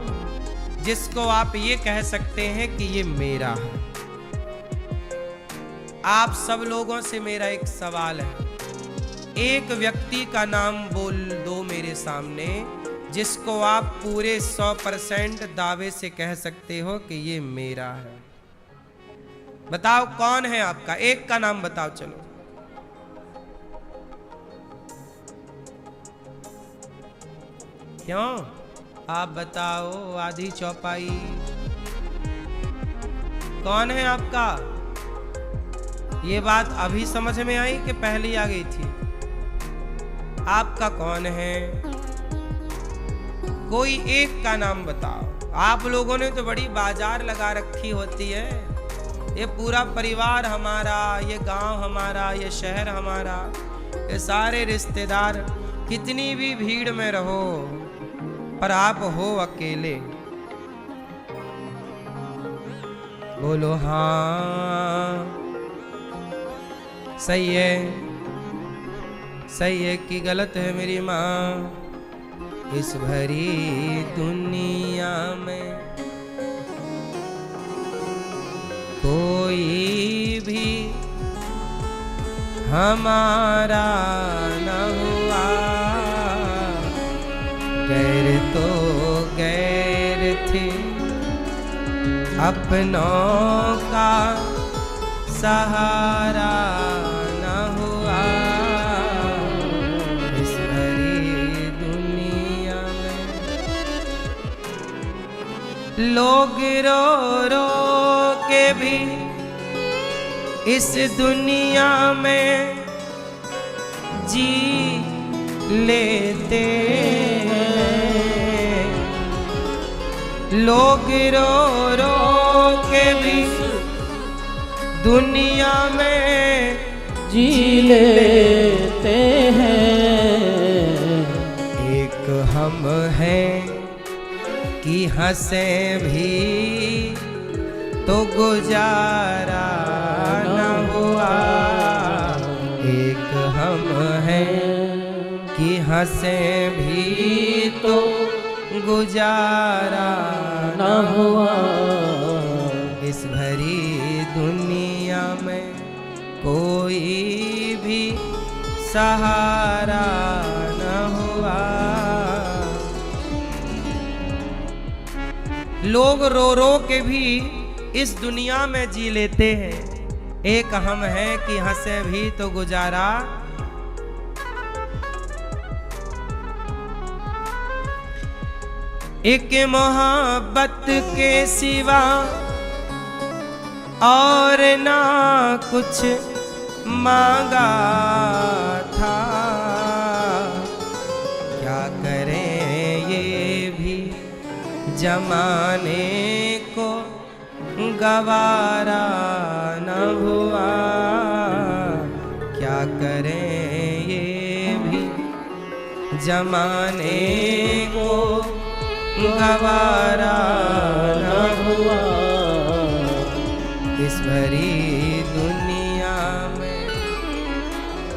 जिसको आप ये कह सकते हैं कि ये मेरा है। आप सब लोगों से मेरा एक सवाल है, एक व्यक्ति का नाम बोल दो मेरे सामने जिसको आप पूरे 100% दावे से कह सकते हो कि ये मेरा है। बताओ कौन है आपका, एक का नाम बताओ। चलो क्यों? आप बताओ, आधी चौपाई। कौन है आपका? ये बात अभी समझ में आई कि पहले ही आ गई थी? आपका कौन है? कोई एक का नाम बताओ। आप लोगों ने तो बड़ी बाजार लगा रखी होती है, ये पूरा परिवार हमारा, ये गांव हमारा, ये शहर हमारा, ये सारे रिश्तेदार। कितनी भी भीड़ में रहो पर आप हो अकेले। बोलो हाँ, सही है, सही है कि गलत है मेरी माँ? इस भरी दुनिया में कोई भी हमारा न हुआ, गैर तो गैर थे, अपनों का सहारा न हुआ। इस भरी दुनिया में लोग रो रो के भी इस दुनिया में जी लेते हैं। लोग रो रो के भी दुनिया में जी लेते हैं। एक हम हैं कि हंसे भी तो गुजारा न हुआ। एक हम हैं कि हंसे भी तो गुजारा न हुआ। इस भरी दुनिया में कोई भी सहारा न हुआ। लोग रो रो के भी इस दुनिया में जी लेते हैं। एक हम हैं कि हंसे भी तो गुजारा। एक मोहब्बत के सिवा और ना कुछ मांगा था। क्या करें ये भी जमाने को गवारा न हुआ। क्या करें ये भी जमाने को गवारा न हुआ। इस भरी दुनिया में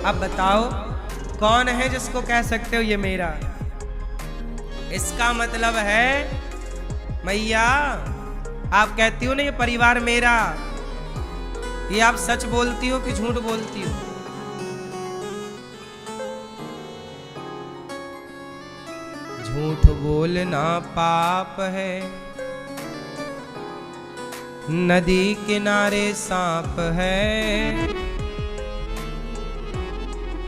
अब बताओ कौन है जिसको कह सकते हो ये मेरा? इसका मतलब है मैया आप कहती हो ना ये परिवार मेरा, ये आप सच बोलती हो कि झूठ बोलती हो? झूठ बोलना पाप है, नदी किनारे सांप है।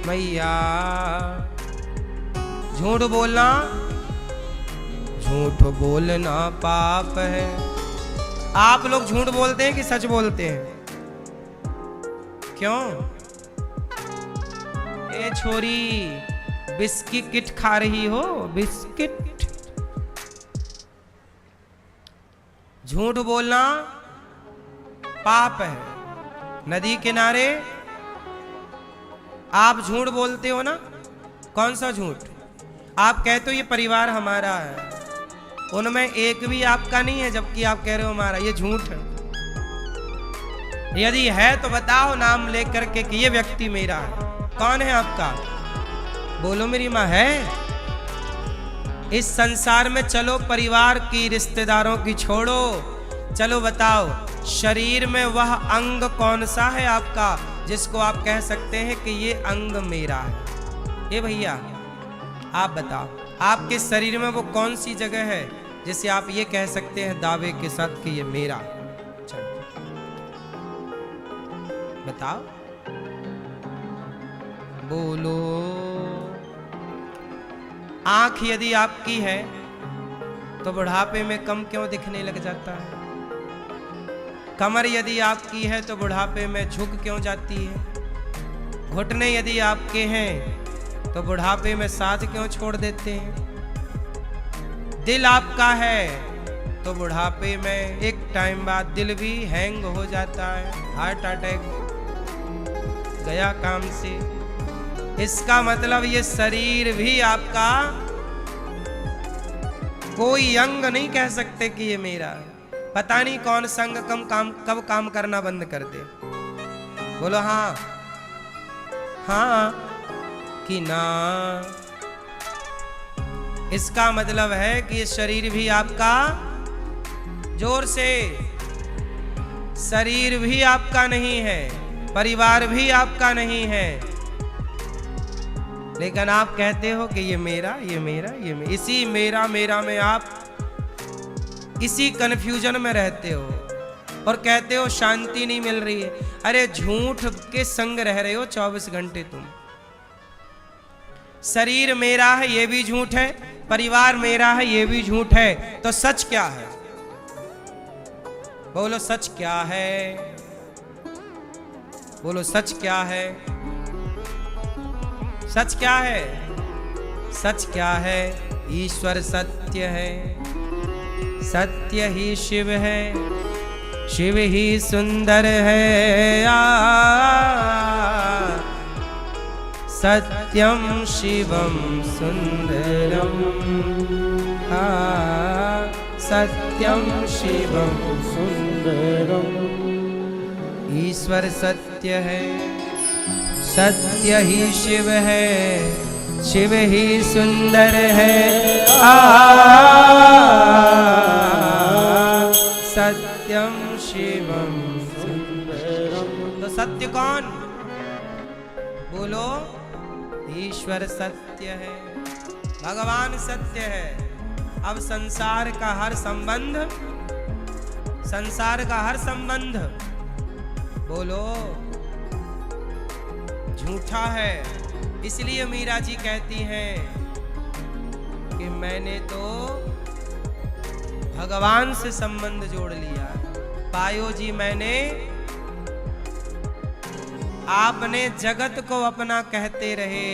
मैया झूठ बोलना पाप है। आप लोग झूठ बोलते हैं कि सच बोलते हैं? क्यों? ए छोरी बिस्किट खा रही हो? बिस्किट। झूठ बोलना पाप है, नदी किनारे आप झूठ बोलते हो ना? कौन सा झूठ? आप कहते हो ये परिवार हमारा है, उनमें एक भी आपका नहीं है, जबकि आप कह रहे हो हमारा। ये झूठ है। यदि है तो बताओ नाम लेकर के कि ये व्यक्ति मेरा है। कौन है आपका? बोलो मेरी माँ है। इस संसार में चलो परिवार की, रिश्तेदारों की छोड़ो, चलो बताओ शरीर में वह अंग कौन सा है आपका जिसको आप कह सकते हैं कि ये अंग मेरा है? ये भैया आप बताओ आपके शरीर में वो कौन सी जगह है जिसे आप ये कह सकते हैं दावे के साथ कि ये मेरा? चलो बताओ, बोलो। आंख यदि आपकी है तो बुढ़ापे में कम क्यों दिखने लग जाता है? कमर यदि आपकी है तो बुढ़ापे में झुक क्यों जाती है? घुटने यदि आपके हैं तो बुढ़ापे में साथ क्यों छोड़ देते हैं? दिल आपका है तो बुढ़ापे में एक टाइम बाद दिल भी हैंग हो जाता है, हार्ट अटैक गया काम से। इसका मतलब ये शरीर भी आपका कोई अंग नहीं कह सकते कि ये मेरा है। पता नहीं कौन संग कब काम करना बंद कर दे। बोलो हाँ हाँ कि ना। इसका मतलब है कि ये शरीर भी आपका, जोर से, शरीर भी आपका नहीं है, परिवार भी आपका नहीं है, लेकिन आप कहते हो कि ये मेरा, ये मेरा, ये मेरा। इसी मेरा मेरा में आप इसी कंफ्यूजन में रहते हो और कहते हो शांति नहीं मिल रही है। अरे झूठ के संग रह रहे हो 24 घंटे तुम। शरीर मेरा है ये भी झूठ है, परिवार मेरा है ये भी झूठ है, तो सच क्या है? बोलो सच क्या है? बोलो सच क्या है? सच क्या है? सच क्या है? ईश्वर सत्य है, सत्य ही शिव है, शिव ही सुंदर है। सत्यम शिवम सुंदरम, सत्यम शिवम सुंदरम। ईश्वर सत्य है, सत्य ही शिव है, शिव ही सुंदर है। सत्यम शिवम सुंदरम। तो सत्य कौन? बोलो ईश्वर सत्य है, भगवान सत्य है। अब संसार का हर संबंध, संसार का हर संबंध बोलो झूठा है। इसलिए मीरा जी कहती हैं कि मैंने तो भगवान से संबंध जोड़ लिया। पायो जी मैंने, आपने जगत को अपना कहते रहे,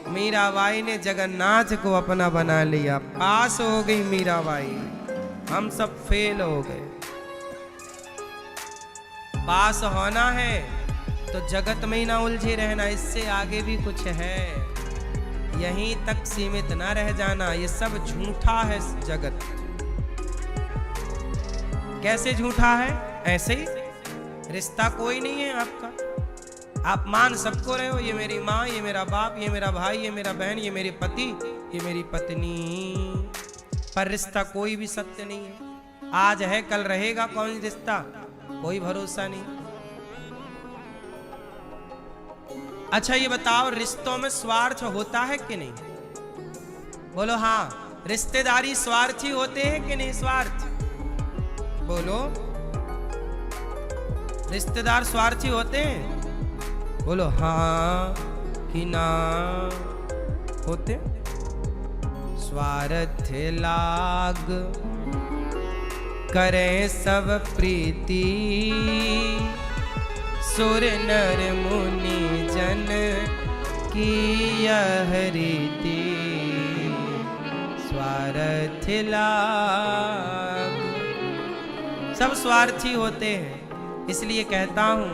मीराबाई ने जगन्नाथ को अपना बना लिया। पास हो गई मीराबाई, हम सब फेल हो गए। पास होना है तो जगत में ही ना उलझे रहना, इससे आगे भी कुछ है, यहीं तक सीमित ना रह जाना। ये सब झूठा है जगत। कैसे झूठा है? ऐसे ही, रिश्ता कोई नहीं है आपका, आप मान सबको रहे हो, ये मेरी माँ, ये मेरा बाप, ये मेरा भाई, ये मेरा बहन, ये मेरे पति, ये मेरी पत्नी, पर रिश्ता कोई भी सत्य नहीं है। आज है कल रहेगा कौन रिश्ता, कोई भरोसा नहीं। अच्छा ये बताओ, रिश्तों में स्वार्थ होता है कि नहीं? बोलो हाँ। रिश्तेदारी स्वार्थी होते हैं कि नहीं? स्वार्थ बोलो। रिश्तेदार स्वार्थी होते हैं? बोलो हाँ कि ना होते? स्वार्थ लाग करें सब प्रीति, सुर नर मुनि जन की यह रीति। स्वार्थ लाग, सब स्वार्थी होते हैं। इसलिए कहता हूं,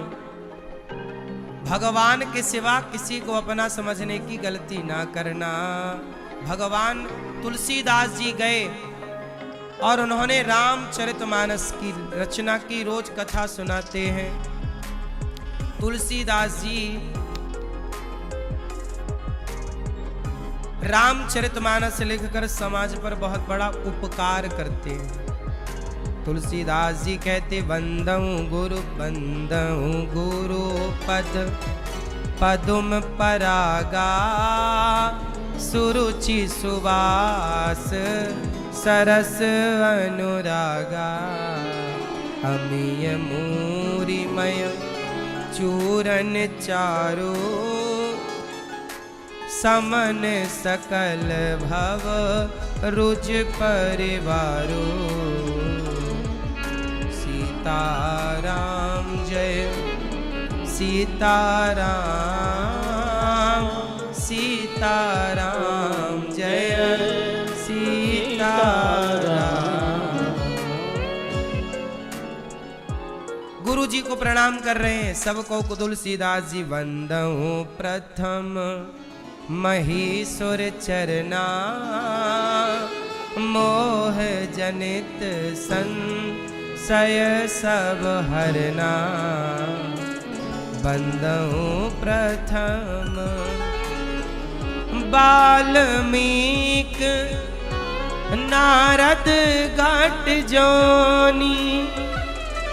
भगवान के सिवा किसी को अपना समझने की गलती ना करना। भगवान तुलसीदास जी गए और उन्होंने रामचरितमानस की रचना की, रोज कथा सुनाते हैं। तुलसीदास जी रामचरितमानस लिखकर समाज पर बहुत बड़ा उपकार करते हैं। तुलसीदास जी कहते, वंदऊ गुरु पद पदुम परागा, सुरुचि सुवास सरस अनुरागा। अमीय मूरिमय चूरन चारो, समन सकल भव रुज परिवारो। सीताराम जय सीताराम, सीताराम जय सीताराम। गुरु जी को प्रणाम कर रहे हैं सबको। तुलसीदास जी वंदऊ प्रथम महीसुर चरना, मोह जनित संशय सब हरना। वंदऊ प्रथम वाल्मीक नारद घट जोनी,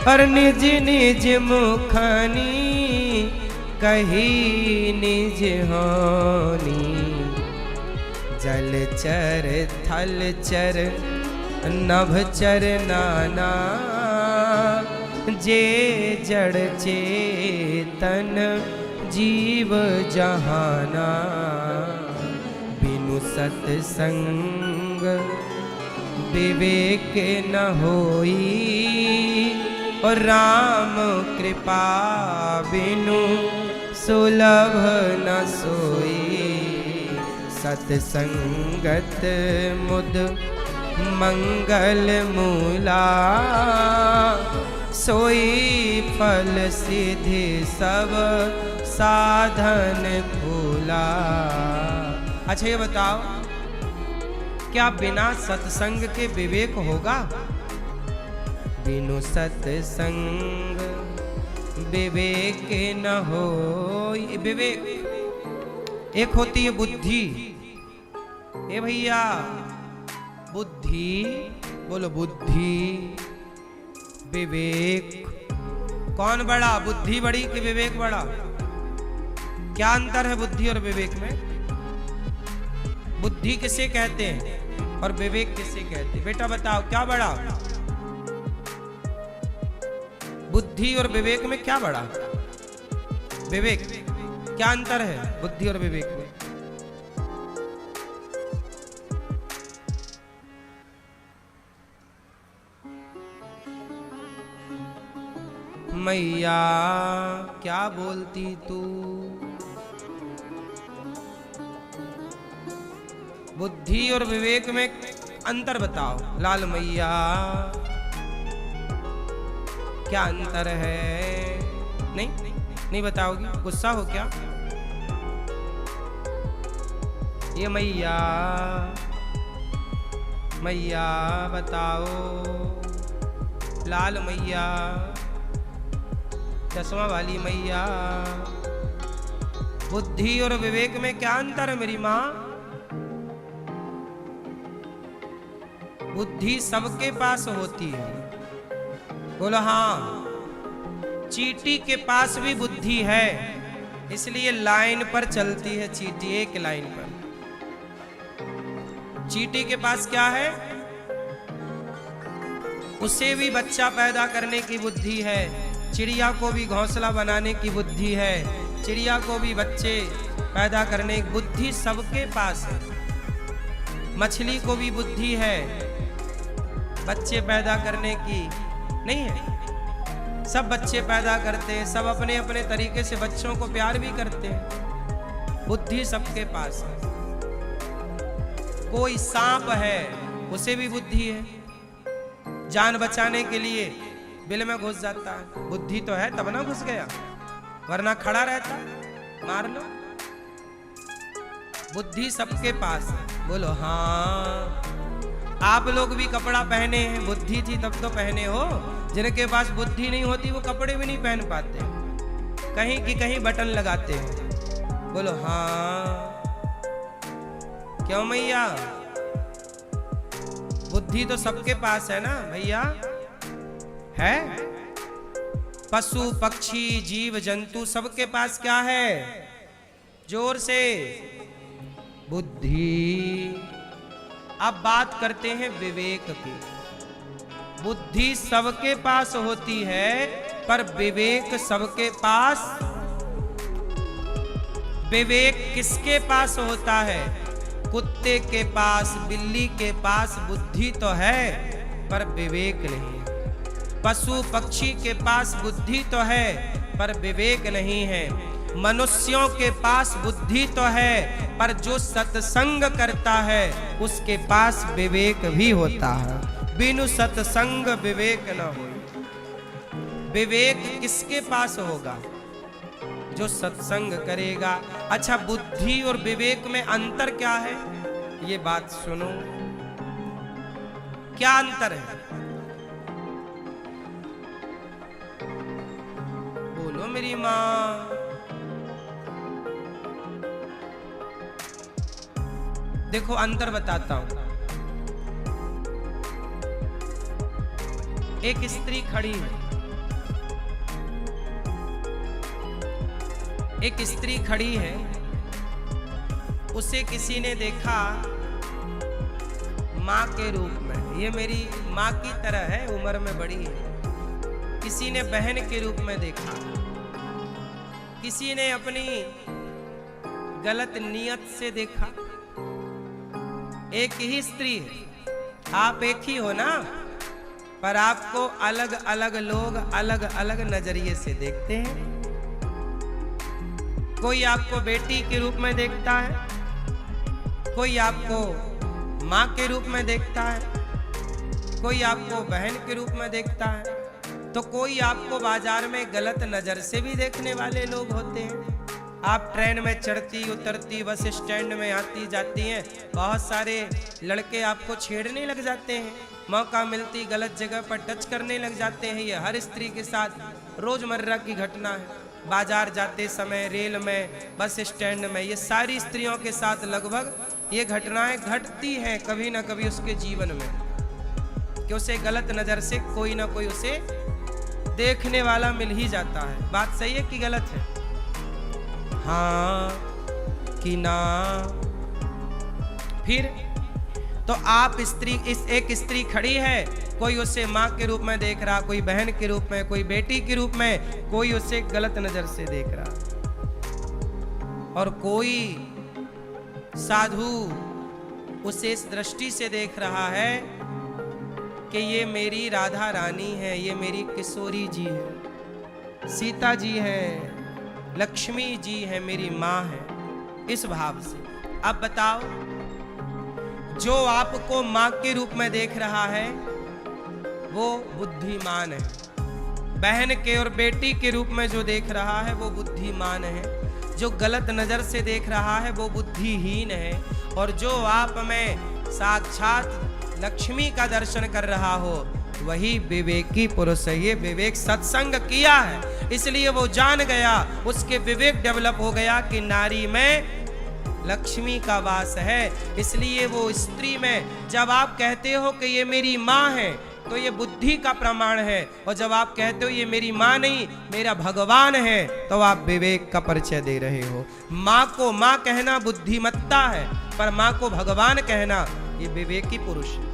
और निज निज मुखनी कही निज होनी। जलचर थलचर नभचर नाना, जे जड़ चेतन जीव जहाना। बिनु सत्संग विवेक न होई, और राम कृपा बिनु सुलभ न सोई। सत्संगत मुद मंगल मूला, सोई फल सिद्धि सब साधन फूला। अच्छा ये बताओ, क्या बिना सत्संग के विवेक होगा? बिनु सत्संग विवेक न हो। विवेक एक होती है बुद्धि। ए भैया, बुद्धि बोलो, बुद्धि विवेक कौन बड़ा? बुद्धि बड़ी कि विवेक बड़ा? क्या अंतर है बुद्धि और विवेक में? बुद्धि किसे कहते हैं और विवेक किसे कहते हैं? बेटा बताओ, क्या बड़ा? बुद्धि और विवेक में क्या बड़ा? विवेक। क्या अंतर है बुद्धि और विवेक में? मैया क्या बोलती तू। बुद्धि और विवेक में अंतर बताओ लाल मैया, क्या अंतर है? नहीं बताओगी? गुस्सा हो क्या? ये मैया बताओ, लाल मैया, चश्मा वाली मैया, बुद्धि और विवेक में क्या अंतर है मेरी माँ? बुद्धि सबके पास होती है। बोलो हाँ, चींटी के पास भी बुद्धि है, इसलिए लाइन पर चलती है चींटी, एक लाइन पर। चींटी के पास क्या है? उसे भी बच्चा पैदा करने की बुद्धि है, चिड़िया को भी घोंसला बनाने की बुद्धि है, चिड़िया को भी बच्चे पैदा करने की बुद्धि सबके पास है। मछली को भी बुद्धि है, बच्चे पैदा करने की नहीं है? सब बच्चे पैदा करते हैं, सब अपने अपने तरीके से बच्चों को प्यार भी करते हैं। बुद्धि सबके पास है। कोई सांप है, उसे भी बुद्धि है, जान बचाने के लिए बिल में घुस जाता है। बुद्धि तो है तब ना घुस गया, वरना खड़ा रहता, मार लो। बुद्धि सबके पास है। बोलो हाँ। आप लोग भी कपड़ा पहने हैं, बुद्धि थी तब तो पहने हो। जिनके पास बुद्धि नहीं होती वो कपड़े भी नहीं पहन पाते, कहीं की कहीं बटन लगाते हैं। बोलो हाँ। क्यों मैया? बुद्धि तो सबके पास है ना भैया, है? पशु पक्षी जीव जंतु सबके पास क्या है? जोर से, बुद्धि। अब बात करते हैं विवेक की। बुद्धि सबके पास होती है, पर विवेक सबके पास। विवेक किसके पास होता है? कुत्ते के पास, बिल्ली के पास बुद्धि तो है, पर विवेक नहीं है। पशु पक्षी के पास बुद्धि तो है, पर विवेक नहीं है। मनुष्यों के पास बुद्धि तो है, पर जो सत्संग करता है उसके पास विवेक भी होता है। बिनु सत्संग विवेक न हो। विवेक किसके पास होगा? जो सत्संग करेगा। अच्छा, बुद्धि और विवेक में अंतर क्या है? ये बात सुनो, क्या अंतर है? बोलो मेरी माँ। देखो अंतर बताता हूं। एक स्त्री खड़ी है, एक स्त्री खड़ी है, उसे किसी ने देखा माँ के रूप में। ये मेरी माँ की तरह है, उम्र में बड़ी है। किसी ने बहन के रूप में देखा, किसी ने अपनी गलत नियत से देखा। एक ही स्त्री है, आप एक ही हो ना, पर आपको अलग अलग लोग अलग अलग नजरिए से देखते हैं। कोई आपको बेटी के रूप में देखता है, कोई आपको माँ के रूप में देखता है, कोई आपको बहन के रूप में देखता है, तो कोई आपको बाजार में गलत नजर से भी देखने वाले लोग होते हैं। आप ट्रेन में चढ़ती उतरती, बस स्टैंड में आती जाती हैं, बहुत सारे लड़के आपको छेड़ने लग जाते हैं, मौका मिलती गलत जगह पर टच करने लग जाते हैं। ये हर स्त्री के साथ रोजमर्रा की घटना है। बाजार जाते समय, रेल में, बस स्टैंड में, ये सारी स्त्रियों के साथ लगभग ये घटनाएं घटती हैं कभी ना कभी उसके जीवन में, कि उसे गलत नजर से कोई ना कोई उसे देखने वाला मिल ही जाता है। बात सही है कि गलत है? हाँ कि ना? फिर तो आप स्त्री, इस एक स्त्री खड़ी है, कोई उसे माँ के रूप में देख रहा, कोई बहन के रूप में, कोई बेटी के रूप में, कोई उसे गलत नजर से देख रहा, और कोई साधु उसे इस दृष्टि से देख रहा है कि ये मेरी राधा रानी है, ये मेरी किशोरी जी है। सीता जी है, लक्ष्मी जी है, मेरी माँ है, इस भाव से। अब बताओ, जो आपको माँ के रूप में देख रहा है वो बुद्धिमान है, बहन के और बेटी के रूप में जो देख रहा है वो बुद्धिमान है, जो गलत नजर से देख रहा है वो बुद्धिहीन है, और जो आप में साक्षात लक्ष्मी का दर्शन कर रहा हो वही विवेकी पुरुष है। ये विवेक सत्संग किया है, इसलिए वो जान गया, उसके विवेक डेवलप हो गया कि नारी में लक्ष्मी का वास है। इसलिए वो स्त्री में जब आप कहते हो कि ये मेरी माँ है तो ये बुद्धि का प्रमाण है, और जब आप कहते हो ये मेरी माँ नहीं मेरा भगवान है तो आप विवेक का परिचय दे रहे हो। माँ को माँ कहना बुद्धिमत्ता है, पर माँ को भगवान कहना ये विवेकी पुरुष है।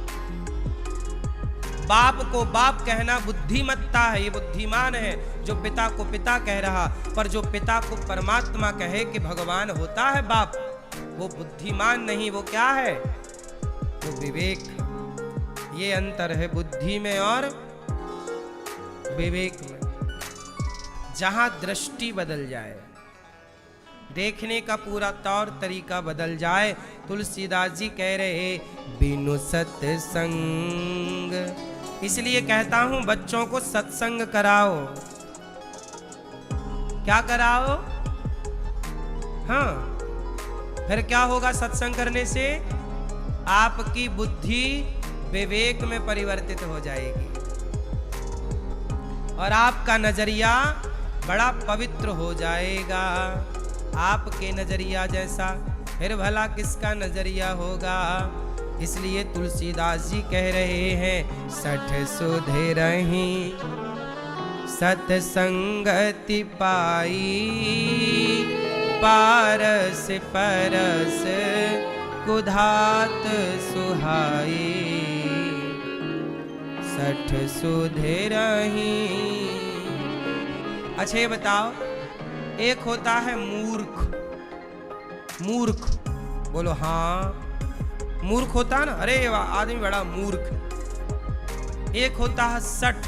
बाप को बाप कहना बुद्धिमत्ता है, ये बुद्धिमान है जो पिता को पिता कह रहा, पर जो पिता को परमात्मा कहे कि भगवान होता है बाप, वो बुद्धिमान नहीं, वो क्या है? वो विवेक। ये अंतर है बुद्धि में और विवेक में। जहां दृष्टि बदल जाए, देखने का पूरा तौर तरीका बदल जाए। तुलसीदास जी कह रहे बिनु सत्संग, इसलिए कहता हूं बच्चों को सत्संग कराओ। क्या कराओ? हाँ, फिर क्या होगा सत्संग करने से? आपकी बुद्धि विवेक में परिवर्तित हो जाएगी और आपका नजरिया बड़ा पवित्र हो जाएगा। आपके नजरिया जैसा फिर भला किसका नजरिया होगा? इसलिए तुलसीदास जी कह रहे हैं सठ सुधरहि सत्संगति पाई, पारस परस कुधात सुहाई, सठ सुधरहि। अच्छा ये बताओ, एक होता है मूर्ख, मूर्ख बोलो हाँ, मूर्ख होता है ना, अरे आदमी बड़ा मूर्ख। एक होता है सठ।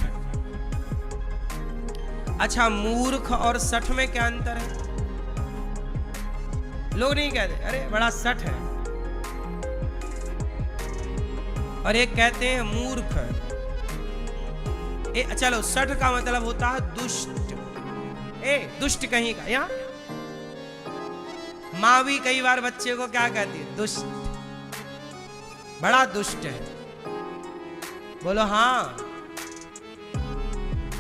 अच्छा, मूर्ख और सठ में क्या अंतर है? लोग नहीं कहते अरे बड़ा सठ है, और एक कहते हैं मूर्ख। चलो, सठ का मतलब होता है दुष्ट। दुष्ट कहीं का। यहाँ माँ भी कई बार बच्चे को क्या कहती है? दुष्ट, बड़ा दुष्ट है। बोलो हाँ।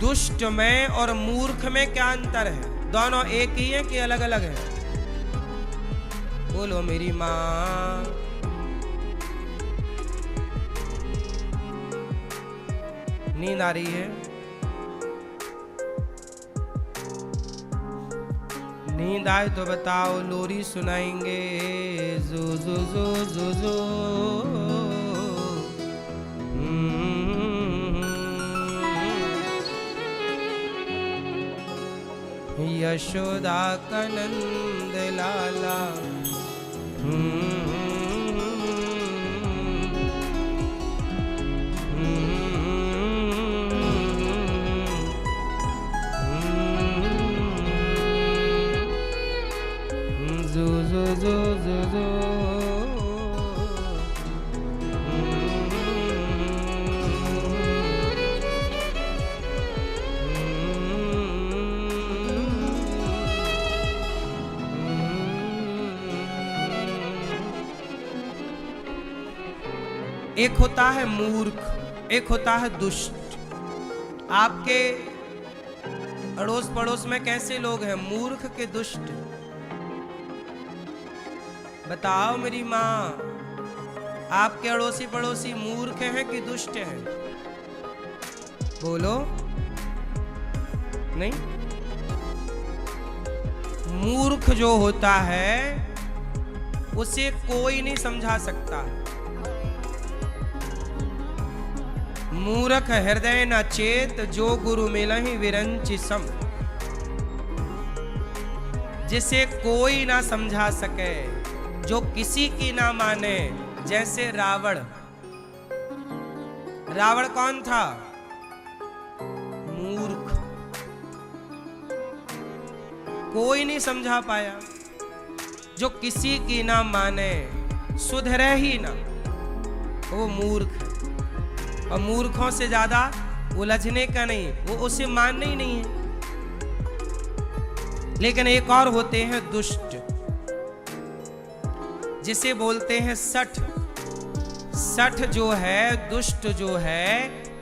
दुष्ट में और मूर्ख में क्या अंतर है? दोनों एक ही है कि अलग अलग है? बोलो मेरी माँ। नींद आ रही है? नींद आए तो बताओ, लोरी सुनाएंगे। जो जो जो जो जो यशोदा का नंद लाला, जो जो जो जो जो एक होता है मूर्ख, एक होता है दुष्ट। आपके अड़ोस पड़ोस में कैसे लोग हैं? मूर्ख के दुष्ट? बताओ मेरी माँ, आपके अड़ोसी पड़ोसी मूर्ख हैं कि दुष्ट हैं? बोलो। नहीं, मूर्ख जो होता है उसे कोई नहीं समझा सकता। मूर्ख हृदय न चेत, जो गुरु मिलहि विरंचि सम। जिसे कोई ना समझा सके, जो किसी की ना माने। जैसे रावण। रावण कौन था? मूर्ख। कोई नहीं समझा पाया। जो किसी की ना माने, सुधरे ही ना, वो मूर्ख है। और मूर्खों से ज्यादा उलझने का नहीं, वो उसे मानना ही नहीं है। लेकिन एक और होते हैं दुष्ट, जिसे बोलते हैं सठ। सठ जो है, दुष्ट जो है,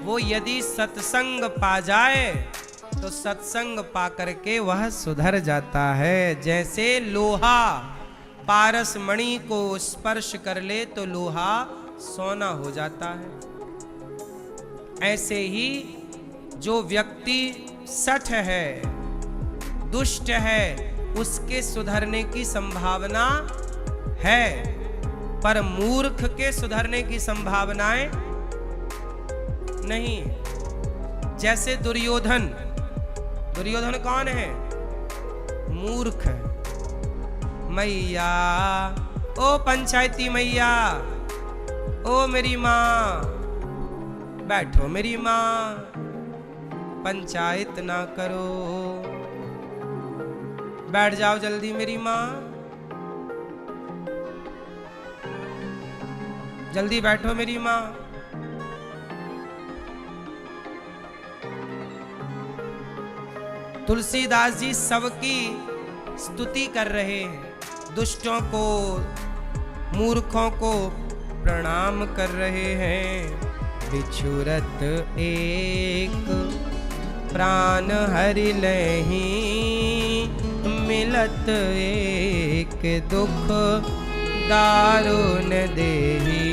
वो यदि सत्संग पा जाए तो सत्संग पा करके वह सुधर जाता है। जैसे लोहा पारस मणि को स्पर्श कर ले तो लोहा सोना हो जाता है, ऐसे ही जो व्यक्ति सठ है, दुष्ट है, उसके सुधरने की संभावना है, पर मूर्ख के सुधरने की संभावनाएं नहीं। जैसे दुर्योधन, दुर्योधन कौन है? मूर्ख है। मैया, ओ पंचायती मैया, ओ मेरी माँ, बैठो मेरी माँ, पंचायत ना करो, बैठ जाओ जल्दी मेरी माँ, जल्दी बैठो मेरी माँ। तुलसीदास जी सबकी स्तुति कर रहे हैं, दुष्टों को, मूर्खों को प्रणाम कर रहे हैं। बिछुरत एक प्राण हरि लहि, मिलत एक दुख दारुण देहि।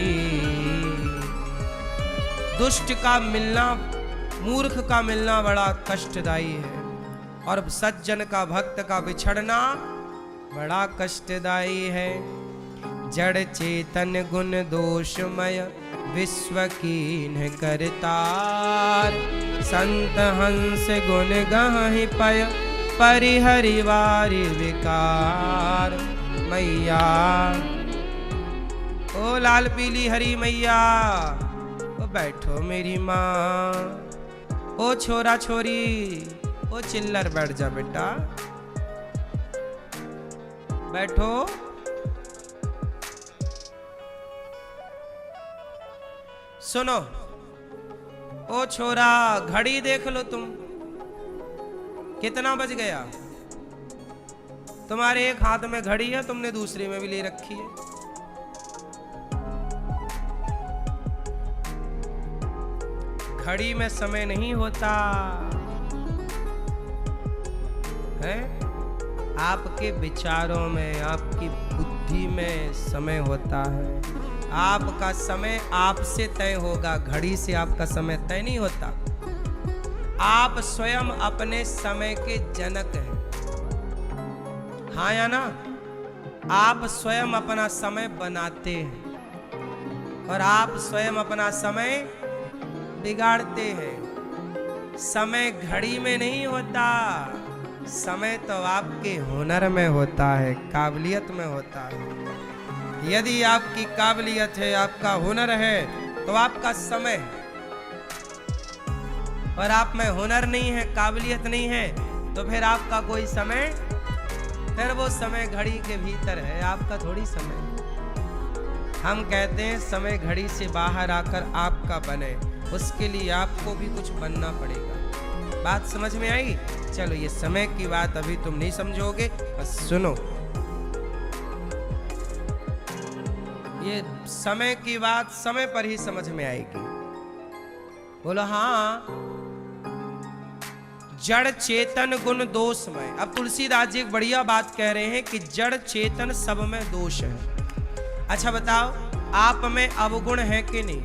दुष्ट का मिलना, मूर्ख का मिलना बड़ा कष्टदायी है, और सज्जन का, भक्त का बिछड़ना बड़ा कष्टदायी है। जड़ चेतन गुण दोषमय, विश्व कीन्ह करतार, संत हंस गुण गहि पय, परिहरि वारि विकार। मैया, ओ लाल पीली हरी मैया, ओ बैठो मेरी माँ, ओ छोरा छोरी, ओ चिल्लर बैठ जा बेटा, बैठो। सुनो, ओ छोरा, घड़ी देख लो तुम, कितना बज गया? तुम्हारे एक हाथ में घड़ी है, तुमने दूसरे में भी ले रखी है। घड़ी में समय नहीं होता है, आपके विचारों में, आपकी बुद्धि में समय होता है। आपका समय आपसे तय होगा, घड़ी से आपका समय तय नहीं होता। आप स्वयं अपने समय के जनक हैं, हाँ या ना? आप स्वयं अपना समय बनाते हैं और आप स्वयं अपना समय बिगाड़ते हैं। समय घड़ी में नहीं होता, समय तो आपके हुनर में होता है, काबिलियत में होता है। यदि आपकी काबिलियत है, आपका हुनर है, तो आपका समय है। और आप में हुनर नहीं है, काबिलियत नहीं है, तो फिर आपका कोई समय, फिर वो समय घड़ी के भीतर है, आपका थोड़ी समय। हम कहते हैं समय घड़ी से बाहर आकर आपका बने, उसके लिए आपको भी कुछ बनना पड़ेगा। बात समझ में आई? चलो, ये समय की बात अभी तुम नहीं समझोगे, बस सुनो। ये समय की बात समय पर ही समझ में आएगी। बोलो हाँ। जड़ चेतन गुण दोषमय। अब तुलसीदास जी एक बढ़िया बात कह रहे हैं कि जड़ चेतन सब में दोष है। अच्छा बताओ, आप में अवगुण है कि नहीं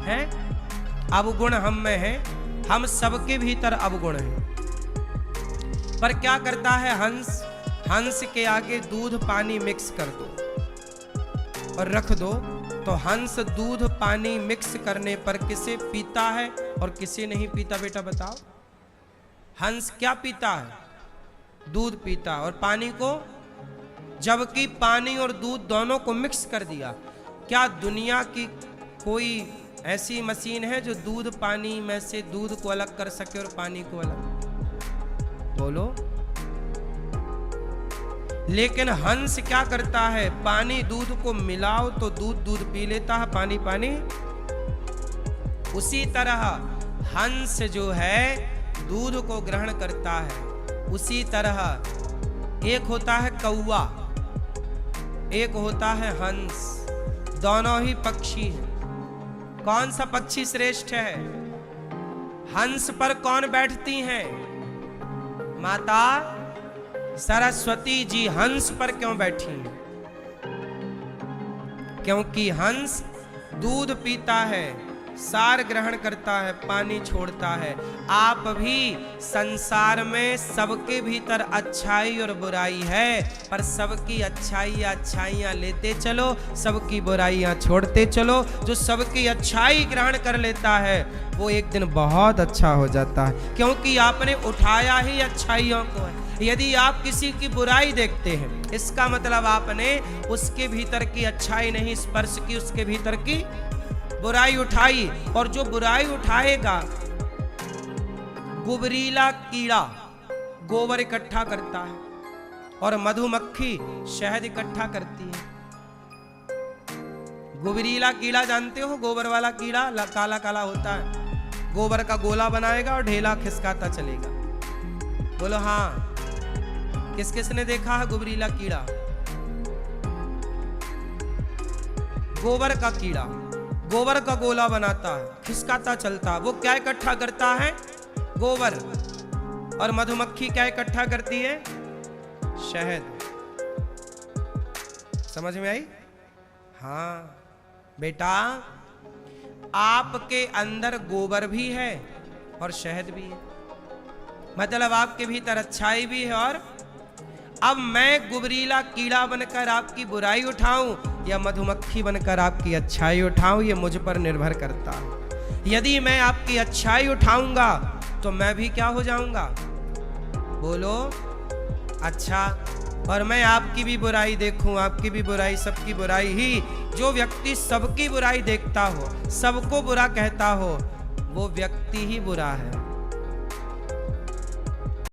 है? अवगुण हम में है, हम सबके भीतर अवगुण है। पर क्या करता है हंस? हंस के आगे दूध पानी मिक्स कर दो और रख दो, तो हंस दूध पानी मिक्स करने पर किसे पीता है और किसे नहीं पीता? बेटा बताओ। हंस क्या पीता है? दूध पीता, और पानी को, जबकि पानी और दूध दोनों को मिक्स कर दिया। क्या दुनिया की कोई ऐसी मशीन है जो दूध पानी में से दूध को अलग कर सके और पानी को अलग? बोलो। लेकिन हंस क्या करता है, पानी दूध को मिलाओ तो दूध दूध पी लेता है, पानी पानी। उसी तरह हंस जो है दूध को ग्रहण करता है। उसी तरह एक होता है कौवा, एक होता है हंस, दोनों ही पक्षी हैं। कौन सा पक्षी श्रेष्ठ है? हंस पर कौन बैठती हैं? माता सरस्वती जी हंस पर क्यों बैठी हैं? क्योंकि हंस दूध पीता है, सार ग्रहण करता है, पानी छोड़ता है। आप भी संसार में सबके भीतर अच्छाई और बुराई है, पर सबकी अच्छाइयाँ लेते चलो, सबकी बुराइयां छोड़ते चलो। जो सबकी अच्छाई ग्रहण कर लेता है वो एक दिन बहुत अच्छा हो जाता है, क्योंकि आपने उठाया ही अच्छाइयों को है। यदि आप किसी की बुराई देखते हैं, इसका मतलब आपने उसके भीतर की अच्छाई नहीं स्पर्श की, उसके भीतर की बुराई उठाई। और जो बुराई उठाएगा, गुबरीला कीड़ा गोबर इकट्ठा करता है और मधुमक्खी शहद इकट्ठा करती है। गुबरीला कीड़ा जानते हो, गोबर वाला कीड़ा काला काला होता है, गोबर का गोला बनाएगा और ढेला खिसकाता चलेगा। बोलो हाँ, किस किस ने देखा है गुबरीला कीड़ा? गोबर का कीड़ा गोबर का गोला बनाता है, खिसकाता चलता है। वो क्या इकट्ठा करता है? गोबर। और मधुमक्खी क्या इकट्ठा करती है? शहद। समझ में आई? हाँ बेटा, आपके अंदर गोबर भी है और शहद भी है, मतलब आपके भीतर अच्छाई भी है। और अब मैं गुबरीला कीड़ा बनकर आपकी बुराई उठाऊं या मधुमक्खी बनकर आपकी अच्छाई उठाऊं, ये मुझ पर निर्भर करता है। यदि मैं आपकी अच्छाई उठाऊंगा तो मैं भी क्या हो जाऊंगा? बोलो अच्छा। और मैं आपकी भी बुराई देखूं, आपकी भी बुराई, सबकी बुराई ही। जो व्यक्ति सबकी बुराई देखता हो, सबको बुरा कहता हो, वो व्यक्ति ही बुरा है।